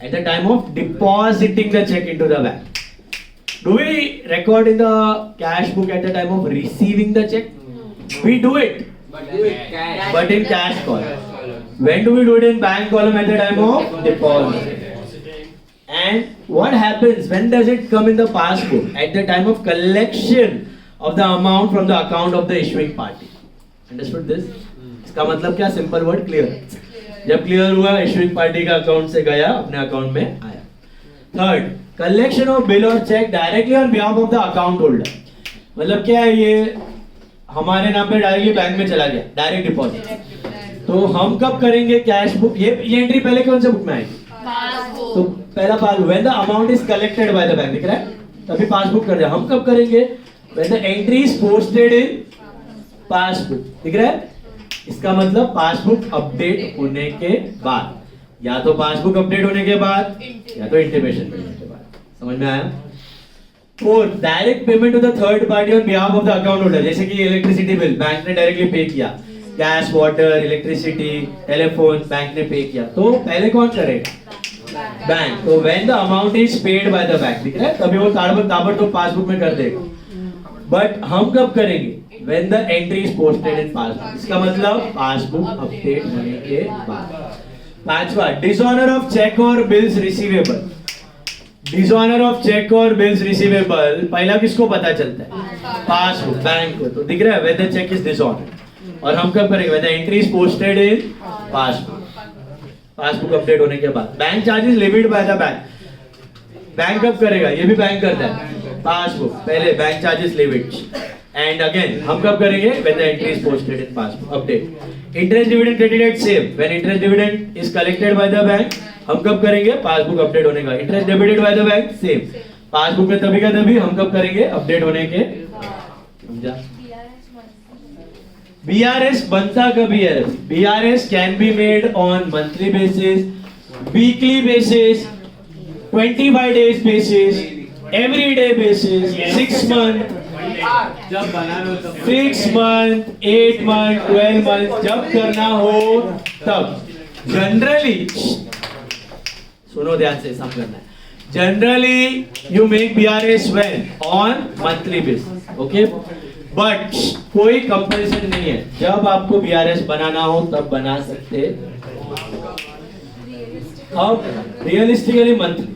At the time of depositing the check into the bank. Do we record in the cash book at the time of receiving the check? We do it, but in cash column. When do we do it in bank column? At the time of deposit. And what happens? When does it come in the passbook? At the time of collection of the amount from the account of the issuing party. Understood this? इसका मतलब क्या? Simple word, clear. जब clear हुआ, issuing party का account से गया, अपने account में आया। थर्ड, कलेक्शन ऑफ बिल और cheque directly on behalf of the account holder. मतलब क्या है? ये हमारे नाम पे डायरेक्टली बैंक में चला गया, डायरेक्ट डिपॉजिट। तो हम कब करेंगे कैश बुक? ये एंट्री पहले कौन से बुक में आएगी? पासबुक। तो पहला passbook, when the amount is collected by the bank, दिख रहा है? तभी पासबुक कर दिया। हम कब करेंगे? When the entry is posted in passbook, दिख रहा है? इसका मतलब पासबुक अपडेट होने के बाद, या तो पासबुक अपडेट होने के बाद या तो इंटीमेशन मिलने के बाद। समझ में आया? Fourth, direct payment to the third party on behalf of the account holder. जैसे कि इलेक्ट्रिसिटी बिल बैंक ने डायरेक्टली पे किया, gas, water, electricity, telephone bank ने पे किया, तो पहले कौन करेगा? बैंक। तो when the amount is paid by the bank, दिख रहा है? तभी वो ताबड़तोड़ पासबुक में कर देगा। बट हम कब करेंगे? When the entry is posted in passbook. इसका मतलब पासबुक अपडेट होने के बाद। पांचवा, डिसऑनर ऑफ चेक और bills receivable. Dishonour of cheque और बिल्स रिसीवेबल पहला किसको पता चलता है? पासबुक, बैंक को। तो दिख रहा है वेदर चेक इज डिसऑनर। और हम कब करेंगे? Whether entry is posted in passbook, passbook update होने के बाद। Bank charges limit by the bank, bank कब करेगा? ये भी बैंक करता है, पासबुक पहले bank charges limit. And again हम कब करेंगे? When the entry is posted in passbook update. Interest dividend credited same, when interest dividend is collected by the bank, हम कब करेंगे? पासबुक अपडेट होने का। Interest debited by the bank same, passbook में तभी का तभी, हम कब करेंगे? अपडेट होने के। समझा? BRS बनता कभी है? BRS can be made on monthly basis, weekly basis, 25 days basis, every day basis, 6 month, जब बनाना हो तब 6 month, 8 month, 12 month, जब करना हो तब। जनरली सुनो ध्यान से, समझना है। Generally you make BRS when on monthly basis, okay? But कोई कंपल्सन नहीं है, जब आपको BRS बनाना हो तब बना सकते। अब रियलिस्टिकली मंथली,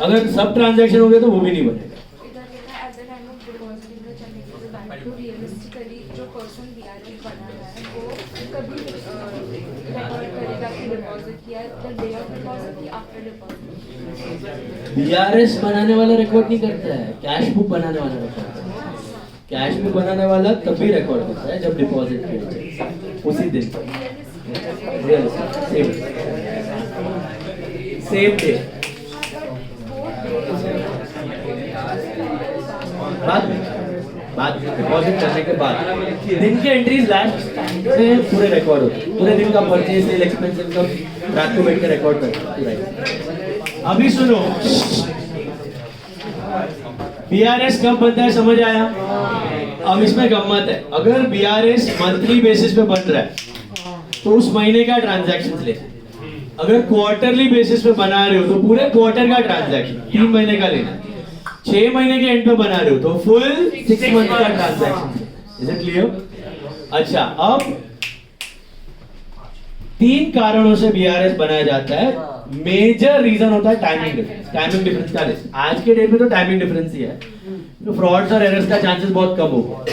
अगर सब ट्रांजैक्शन हो गए तो वो भी नहीं बनेगा। BRS बनाने वाला रिकॉर्ड नहीं करता है, कैश बुक बनाने वाला रिकॉर्ड करता है। कैश बुक बनाने वाला तभी रिकॉर्ड करता है जब डिपॉजिट किया जाए, उसी दिन सेम डे। बाद डिपॉजिट करने के बाद दिन के एंट्रीज लास्ट से पूरे रिकॉर्ड होते हैं, पूरे दिन का परचेज, सेल, एक्सपेंस, इनकम रात को बैठ के रिकॉर्ड करते हैं। अभी सुनो, BRS कब बनता है समझ आया? अब इसमें गम्मत है, अगर BRS मंथली बेसिस पे बन रहा है तो उस महीने का ट्रांजैक्शन लेना है। अगर क्वार्टरली बेसिस पे बना रहे हो तो पूरे क्वार्टर का ट्रांजैक्शन 3 महीने का लेना है। 6 महीने के एंड पे बना रहे हो तो फुल 6 मंथ का ट्रांजैक्शन। Is it clear? अच्छा, अब 3 कारणों से BRS बनाया जाता है। मेजर रीजन होता है टाइमिंग डिफरेंस। टाइमिंग डिफरेंस का लिस्ट आज के डेट में तो टाइमिंग डिफरेंस ही है, तो फ्रॉड्स और एरर्स का चांसेस बहुत कम होगा।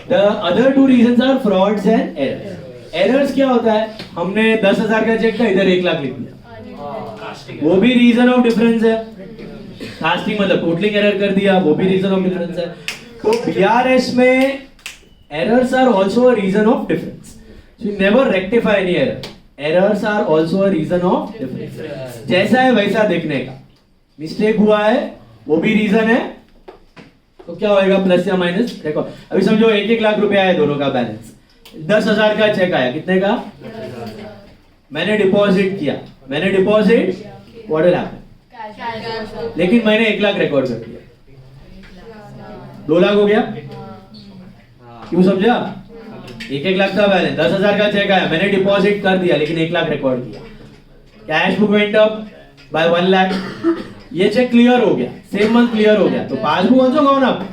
The other 2 reasons are frauds and errors. Errors क्या होता है? हमने 10,000 का चेक था, इधर 1 लाख लिख दिया, वो भी रीजन ऑफ डिफरेंस है। कास्टिंग मतलब टोटलिंग एरर कर दिया, वो भी रीजन ऑफ डिफरेंस है। तो BRS में errors are also a reason of difference, so you never rectify any error. Errors are also a reason of difference. जैसा है वैसा देखने का, मिस्टेक हुआ है वो भी रीजन है, तो क्या होएगा? प्लस या माइनस। देखो अभी समझो 1-1 लाख रुपया है दोनों का बैलेंस, 10,000 का चेक आया, कितने का? मैंने डिपॉजिट किया, मैंने डिपॉजिट व्हाट विल हैपन, लेकिन मैंने 1 लाख रिकॉर्ड कर दिया, 2 लाख हो गया। क्यों समझा? 1-1 लाख का बैलेंस, 10,000 का चेक आया, मैंने डिपॉजिट कर दिया लेकिन 1 लाख रिकॉर्ड किया। Cash book went up by 1 lakh, ये चेक क्लियर हो गया, सेम मंथ क्लियर हो गया, तो passbook also gone up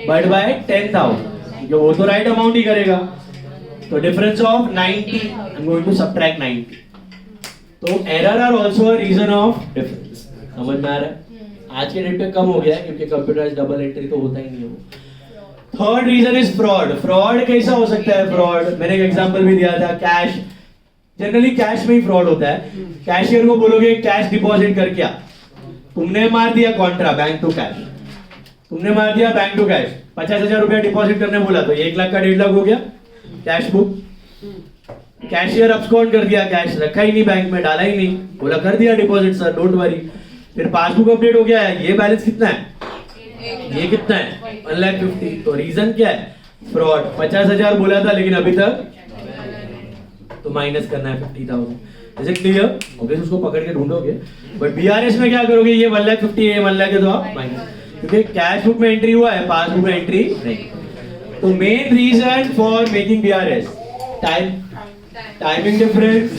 but by 10,000, क्योंकि वो तो राइट अमाउंट ही करेगा। तो difference of 90, I am going to subtract 90। तो error are also a reason of difference. समझ में आ रहा है? आज के डेट पे कम हो गया है क्योंकि कंप्यूटराइज्ड डबल एंट्री तो होता ही नहीं है वो। Third reason is fraud. Fraud कैसा हो सकता है? फ्रॉड मैंने एक एग्जांपल भी दिया था, कैश, जनरली कैश में ही फ्रॉड होता है। कैशियर को बोलोगे कैश डिपॉजिट कर, क्या तुमने मार दिया कॉन्ट्रा बैंक टू कैश, तुमने मार दिया बैंक टू कैश, 50,000 रुपया डिपॉजिट करने बोला तो 1 लाख का 1.5 लाख हो गया कैश बुक। कैशियर अब्सकॉन्ड कर दिया, कैश रखा ही नहीं बैंक में, डाला ही नहीं, बोला कर दिया डिपॉजिट सर डोंट वरी। फिर पासबुक अपडेट हो गया है, ये बैलेंस कितना है, ये कितना है 1,50,000। तो रीजन क्या है? फ्रॉड। 50,000 बोला था लेकिन अभी तक तो माइनस करना है 50,000। Is it clear? ऑब्वियसली उसको पकड़ के ढूंढोगे, बट BRS में क्या करोगे? ये 1,50,000 ये 1 लाख है तो आप माइनस, क्योंकि कैश बुक में एंट्री हुआ है, पासबुक में एंट्री नहीं। तो main reason for making BRS timing difference,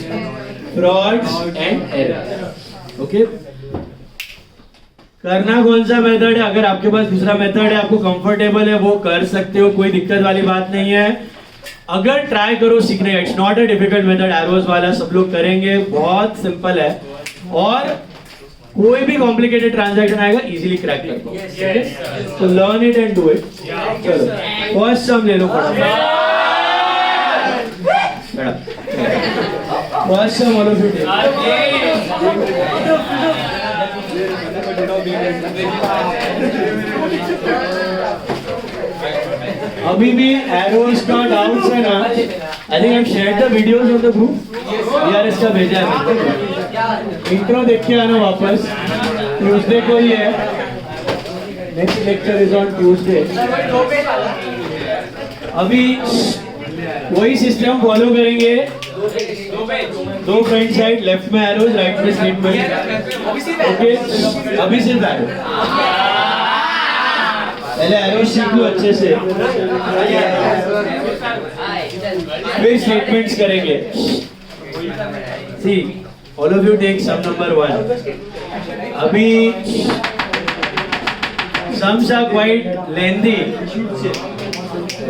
frauds and error. Okay, करना कौन सा मेथड है? अगर आपके पास दूसरा मेथड है, आपको कंफर्टेबल है, वो कर सकते हो, कोई दिक्कत वाली बात नहीं है। अगर ट्राई करो सीखने का, it's not a difficult method, arrows वाला सब लोग करेंगे, बहुत सिंपल है। और कोई भी कॉम्प्लिकेटेड ट्रांजैक्शन आएगा इजीली क्रैक कर पाओ। तो learn it and do it. चलो फर्स्ट सम ले लो फटाफट। First sum all of you अभी भी एरोस का डाउट्स है ना? I think I share the videos on the group. ईआरएस का भेजा है। इंट्रो देख के आना वापस। ट्यूसडे को ही है। Next lecture is on Tuesday. अभी वही सिस्टम फॉलो करेंगे। दो फ्रंट साइड, लेफ्ट में एरोज, राइट में स्टेटमेंट। ओके, अभी सिर्फ एरो। पहले एरो सीख लो अच्छे से, फिर स्टेटमेंट्स करेंगे। See all of you take sum number 1। अभी sums are quite lengthy.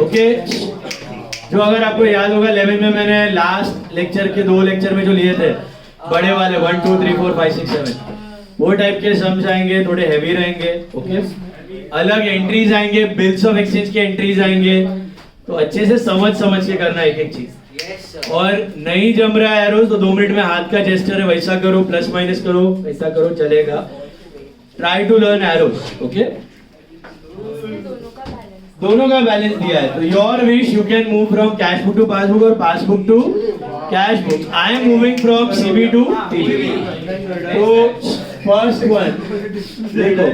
Okay, जो अगर आपको याद होगा 11 में मैंने लास्ट लेक्चर के 2 लेक्चर में जो लिए थे बड़े वाले 1 2 3 4 5 6 7, वो टाइप के सम्स आएंगे, थोड़े हैवी रहेंगे। ओके, अलग एंट्रीज आएंगे, बिल्स ऑफ एक्सचेंज के एंट्रीज आएंगे। तो अच्छे से समझ के करना एक एक चीज। और नहीं जम रहा है एरोज तो 2 मिनट में हाथ का जेस्चर है वैसा करो, प्लस माइनस करो, वैसा करो, चलेगा। Try to learn errors. Okay, दोनों का बैलेंस दिया है। तो your wish you can move from cash book to passbook और passbook to cash book. I am moving from CB to PB. तो फर्स्ट वन देखो,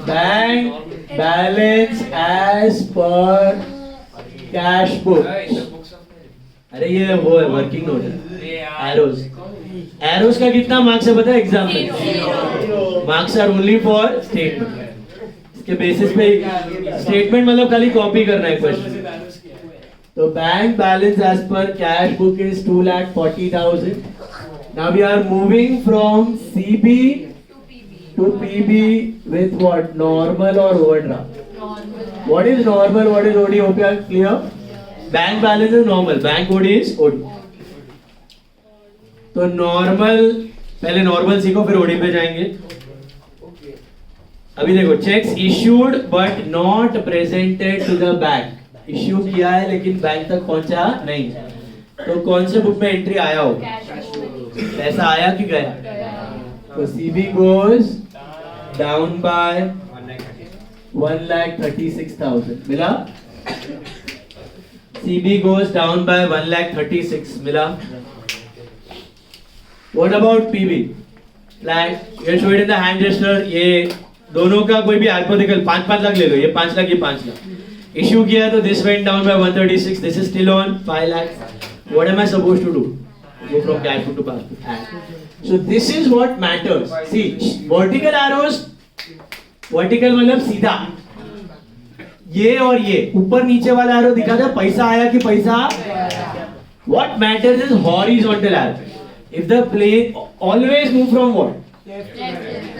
bank balance as per cash book. अरे ये वो है वर्किंग नोट है। Errors, errors का कितना मार्क्स है पता है एग्जाम में? Marks are only for statement के बेसिस पे। स्टेटमेंट मतलब खाली कॉपी करना है क्वेश्चन। तो bank balance as per cash book is 2,40,000। Now we are moving from CB to PB with what? Normal और overdraft. What is normal, what is OD? Hope you are clear? Bank balance is normal, bank OD is OD. तो normal, पहले normal सीखो फिर OD पे जाएंगे। अभी देखो, cheques issued but not presented to the bank. Issue किया है लेकिन बैंक तक पहुंचा नहीं। तो कौन से बुक में एंट्री आया हो? पैसा आया कि गया? तो सीबी गोज डाउन बाय 1,36,000 मिला। सीबी गोज डाउन बाय 1,36,000 मिला। What about PB? Flat, you show it in the hand register. ये दोनों का कोई भी हाइपोथेटिकल 5-5 लाख ले लो, ये 5 लाख, ये 5 लाख। इश्यू किया तो this went down by 136, this is still on 5 lakh. What am I supposed to do? Go from cash book to passbook. So this is what matters. See, vertical arrows, vertical मतलब सीधा, ये और ये ऊपर नीचे वाला एरो दिखा था पैसा आया कि पैसा। What matters is horizontal arrow. If the plane always move from what?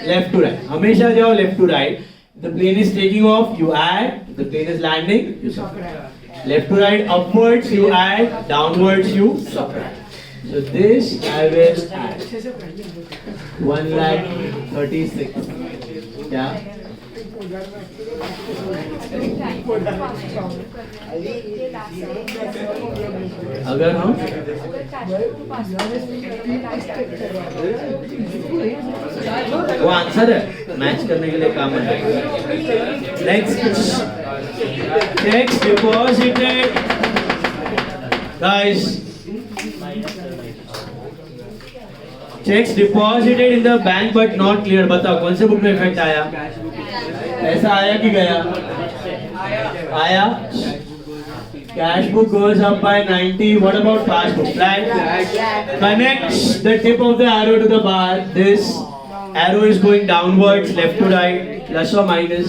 Left to right. हमेशा जाओ left to right. The plane is taking off, you add. The plane is landing, you subtract. Left to right, upwards you add, downwards you subtract. So this I will add 1,36,000. क्या? अगर हम वो answer है, match करने के लिए काम है। Next, checks deposited. Guys, checks deposited in the bank but not clear. बताओ कौन से बुक में इफेक्ट आया? पैसा आया कि गया? आया। Cash book goes up by 90. What about passbook? Flat. Connect the tip of the arrow to the bar. This arrow is going downwards, left to right, plus or minus?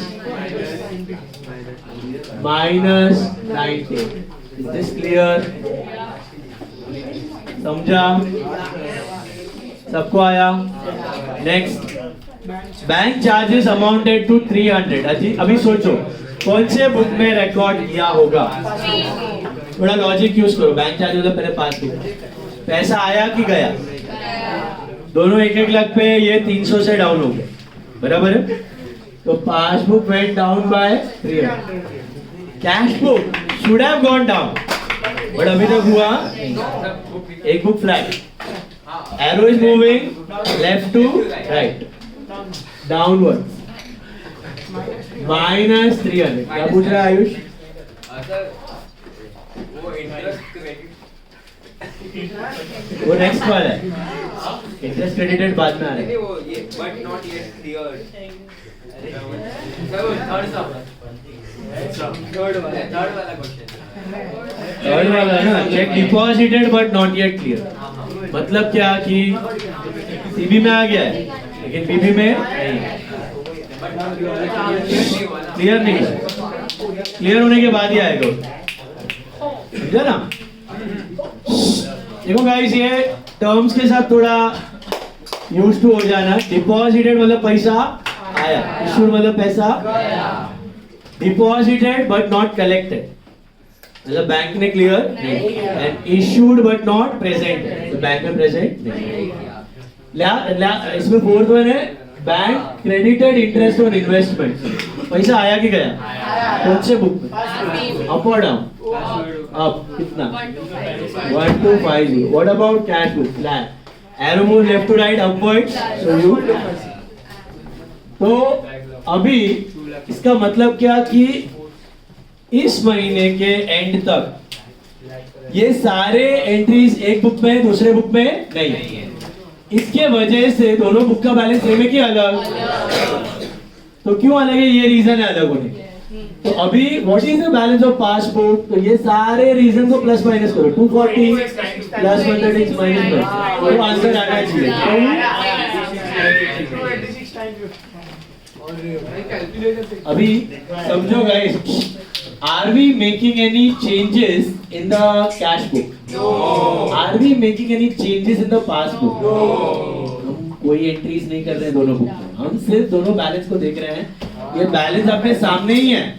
Minus 90. Is this clear? समझा? सबको आया? Next, bank charges amounted to 300। अभी सोचो कौन से book में record किया होगा? थोड़ा लॉजिक यूज करो। बैंक चार्जेस तो पहले पासबुक। पैसा आया कि गया? दोनों 1-1 लाख पे, ये 300 से डाउन हो गए, बराबर है? तो passbook went down by 300. Cash book should have gone down, but अभी तक हुआ नहीं. एक book flat. Arrow is moving left to right, downward. Minus 300. क्या पूछ रहा है आयुष? वो नेक्स्ट वाला है. इंटरेस्ट क्रेडिटेड बाद में आ रहा है. But not yet clear. Third वाला क्वेश्चन. थर्ड वाला है ना, check deposited but not yet clear. मतलब क्या कि सीबी में आ गया है लेकिन बीबी में नहीं. क्लियर नहीं, क्लियर होने के बाद ही आएगा, समझा ना? देखो गाइस, ये टर्म्स के साथ थोड़ा यूज टू हो जाना. डिपॉजिटेड मतलब पैसा आया, इशूड मतलब पैसा. डिपॉजिटेड बट नॉट कलेक्टेड मतलब बैंक ने क्लियर नहीं. And issued but not present, तो बैंक में प्रेजेंट नहीं. इसमें फोर्थ वन है bank credited interest on investment. पैसा आया कि गया? कौन से बुक में? अप और डाउन? अप. कितना? 1250. What about cash book? Flat. Arrow move left to right, upward. So you. तो अभी इसका मतलब क्या कि इस महीने के एंड तक ये सारे एंट्रीज एक बुक में दूसरे बुक में नहीं है. इसके वजह से दोनों बुक का बैलेंस सेम है कि अलग? तो क्यों अलग है? ये रीजन है अलग होने. तो अभी what is the balance of passbook? तो ये सारे रीजन को प्लस माइनस करो. 240 प्लस 136 माइनस प्लस, तो आंसर आना चाहिए. अभी समझो guys, are we making any changes in the cash book? Are we making any changes in the passbook? हम कोई एंट्रीज नहीं कर रहे हैं दोनों बुक में. हम सिर्फ दोनों बैलेंस को देख रहे हैं. ये बैलेंस आपके सामने ही है,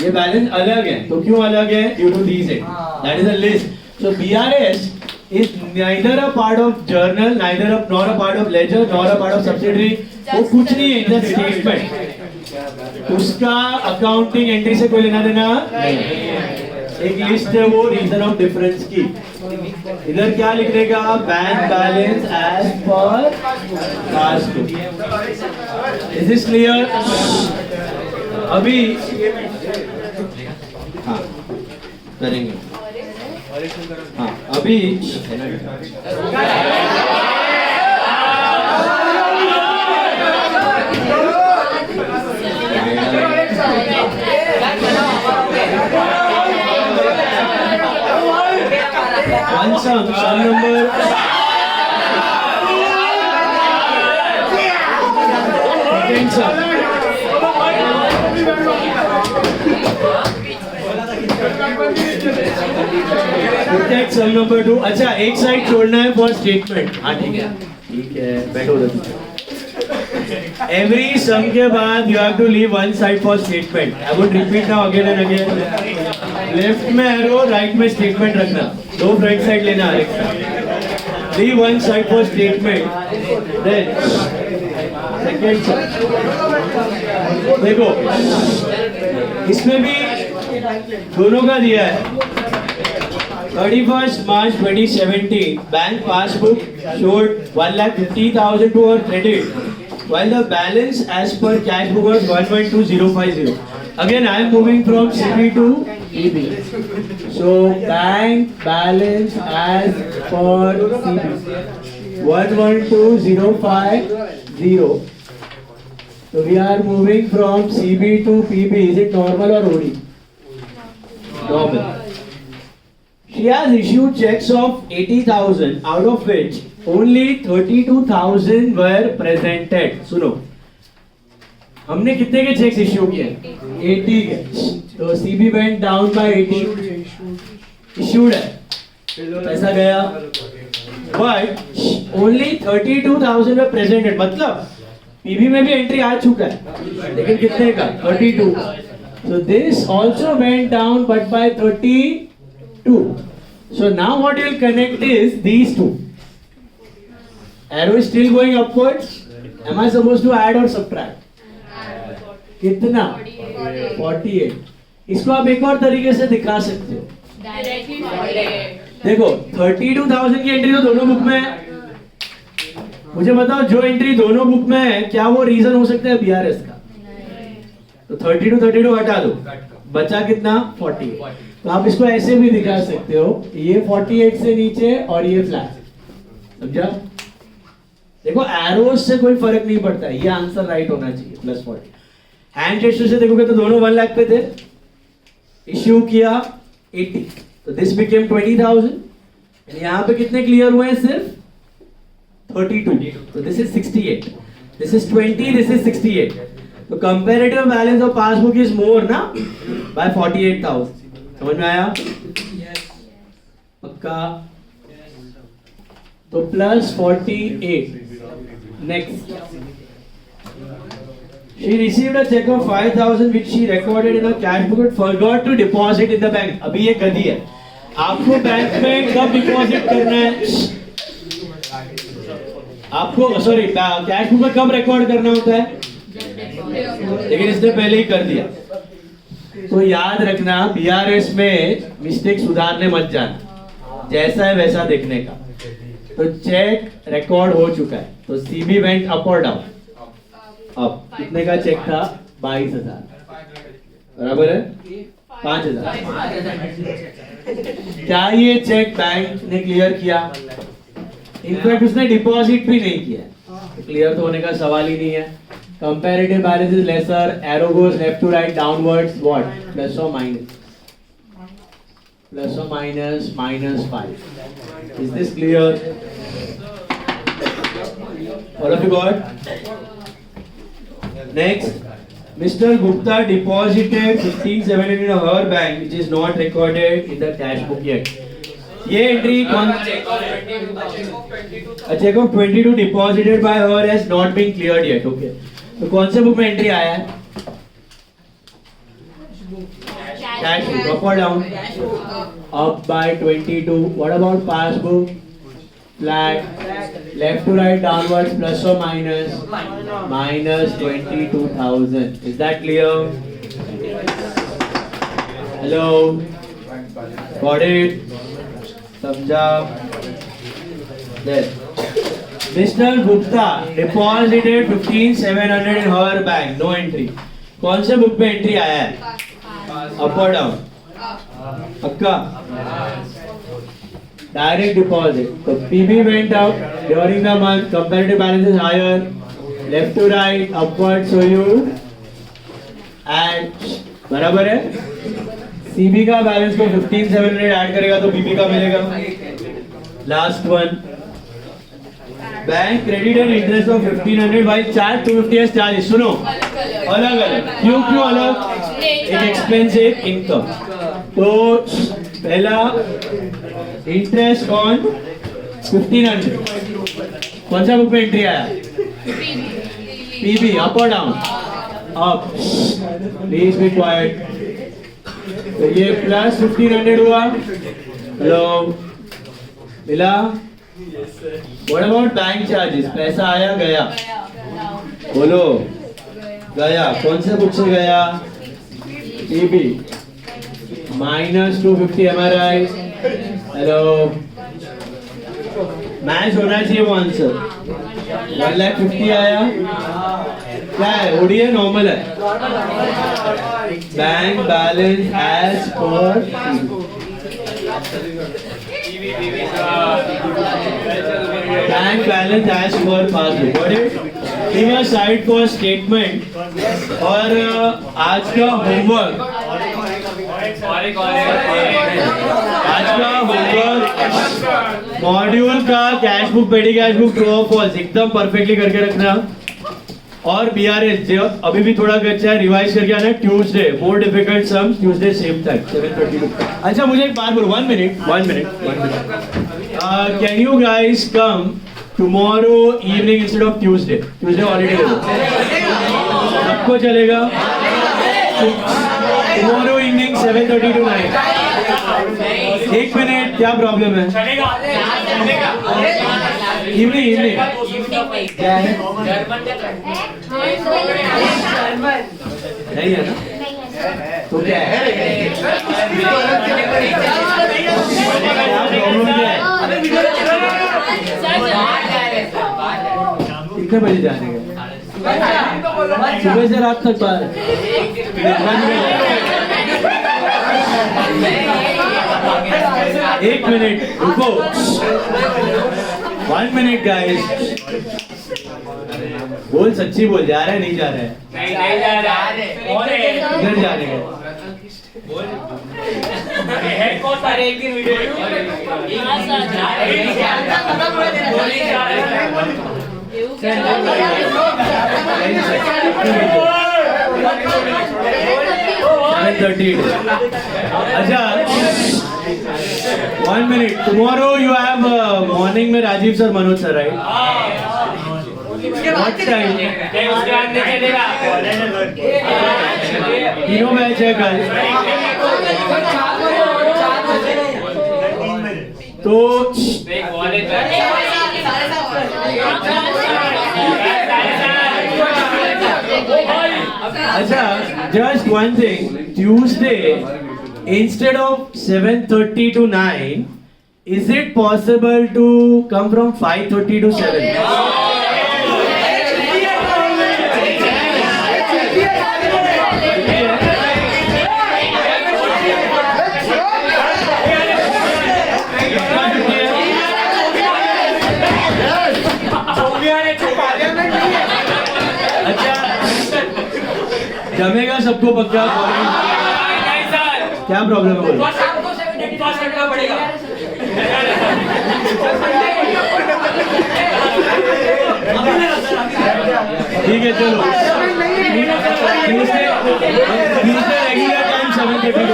ये बैलेंस अलग है. तो क्यों अलग है? Due to these it. That is a list. So BRS is neither a part of journal, neither a nor a part of ledger, nor a part of subsidiary. वो कुछ नहीं है. इधर स्टेटमेंट, उसका अकाउंटिंग एंट्री से कोई लेना देना नहीं. एक लिस्ट है वो रीजन ऑफ डिफरेंस की. इधर क्या लिखने का? Bank balance as per passbook. Is this clear? अभी हाँ करेंगे. हाँ अभी sum number second sum. Protect sum number 2. अच्छा एक साइड छोड़ना है फॉर स्टेटमेंट. हाँ ठीक है बैठो. Every sum के बाद you have to leave one side for statement. I would repeat now again and again. Left में arrow, right में statement रखना. दो फ्रंट साइड लेना है. Leave one side for statement. Then second side. देखो इसमें भी दोनों का दिया है. 31st March 2017 bank passbook showed 1,50,000 to our credit, while the balance as per cash book was 112,050. Again, I am moving from CB to EB. So bank balance as per CB 112,050. So we are moving from CB to PB. Is it normal or OD? Normal. She has issued checks of 80,000, out of which only 32,000 were presented. सुनो, हमने कितने के checks issue किए? 80 के. तो CB went down by 80. Issued है, पैसा गया. But only 32,000 were presented. मतलब PB में भी एंट्री आ चुका है, लेकिन कितने का? 32. So this also went down, but by 32. So now what you'll connect is these two. Arrow is still going upwards. Am I supposed to add or subtract? कितना? 48. इसको आप एक और तरीके से दिखा सकते हो. डायरेक्टली 48. देखो 32,000 की एंट्री तो दोनों बुक में है. मुझे बताओ जो एंट्री दोनों बुक में है क्या वो रीजन हो सकता है BRS का? तो 32 हटा दो, बचा कितना? 48. तो आप इसको ऐसे भी दिखा सकते हो, ये 48 से नीचे और ये फ्लैट. समझा? देखो एरोज से कोई फर्क नहीं पड़ता है, ये आंसर राइट होना चाहिए. +40. हैंड जेस्चर से देखोगे तो दोनों 1 लाख पे थे. इश्यू किया 80, तो दिस बिकेम 20,000. यहाँ पे कितने क्लियर हुए हैं? सिर्फ 32. तो this is 68. This is 20, this is 68. तो comparative balance of passbook is more ना बाय 48,000. समझ में आया? पक्का? तो +48. Next. She received a check of 5,000 which she recorded in her cash book but forgot to deposit in the bank. अभी ये गधी है. आपको बैंक में कब डिपॉजिट करना है? आपको सॉरी कैश बुक में कब रिकॉर्ड करना होता है? लेकिन इसने पहले ही कर दिया. तो याद रखना BRS में मिस्टेक सुधारने मत जाना, जैसा है वैसा देखने का. तो चेक रिकॉर्ड हो चुका है, तो CB वेंट अप और डाउन. अब कितने का चेक था? 22,000. बराबर है? 5,000. क्या ये चेक बैंक ने क्लियर किया? इनफैक्ट उसने डिपॉजिट भी नहीं किया. क्लियर तो होने का सवाल ही नहीं है. Comparative balance is lesser, arrow goes left to right downwards, what? Plus और minus -5. Is this clear? All of you got? Next, Mr. Gupta deposited 15,700 in her bank, which is not recorded in the cash book yet. ये entry कौन? A check of 22 deposited by her has not been cleared yet. Okay. तो कौन से book में entry आया है? Cash book. Up or down? Up by 22. What about passbook? Flat. Left to right downwards, plus or minus? -22,000. Is that clear? Hello? Got it? समझा? There. Mr. Gupta deposited 15,700 in her bank. No entry. कौन से book में entry आया है? Up और down? पक्का? Direct deposit. So PB went out during the month. Comparative balance is higher. Left to right, upward. So you add. बराबर है? CB का बैलेंस को 15,700 ऐड करेगा तो PB का मिलेगा. Last one. Bank credit and interest of 1,500 by charge 250 charges. सुनो, अलग अलग. क्यों अलग? एक एक्सपेंसिव इनकम. तो पहला इंटरेस्ट ऑन 1,500. कौन सा बुक में एंट्री आया? PB. अप और down? Up. Please be quite. तो ये प्लस 1,500 हुआ. हेलो, मिला? What about bank charges? पैसा आया गया? बोलो. गया. कौन से बुक से गया? PB. -250. am I right? Hello, match होना चाहिए वो आंसर. 1,50,000 आया. क्या है? ओडी है? नॉर्मल है? Bank balance as per bank balance as per passbook. Got it? Give a side cost statement. और आज का होमवर्क मॉड्यूल का cash book, petty cash book, true और फॉल्स एकदम परफेक्टली करके रखना. और BRS जो अभी भी थोड़ा कच्चा है, रिवाइज करके आना. Tuesday more difficult sums, Tuesday same time 7:32. अच्छा मुझे एक बात बोलो. 1 minute. Can you guys come tomorrow evening instead of Tuesday? Tuesday holiday है. सबको चलेगा? Tomorrow evening 7:30 to 9. 1 minute. क्या प्रॉब्लम है? इवनिंग नहीं है ना? तो क्या है? कितने बजे जाने का? सुबह से रात तक बाहर। 1 मिनट रुको। 1 मिनट गाइस। बोल, सच्ची बोल, जा रहा है नहीं जा रहा है? नहीं जा रहा है। किधर जा रहे हैं? है कौन सारे एक दिन वीडियो अच्छा 1 minute tomorrow you have morning में Rajeev sir Manoj sir right what time उसके बाद नहीं चलेगा तीनों मैच है कल तो एक वॉलेट अच्छा just one thing Tuesday instead of 7:30 to 9 is it possible to come from 5:30 to 7? जमेगा सबको पक्का? क्या प्रॉब्लम है बोलो? ठीक है चलो रेगुलर टाइम 7:30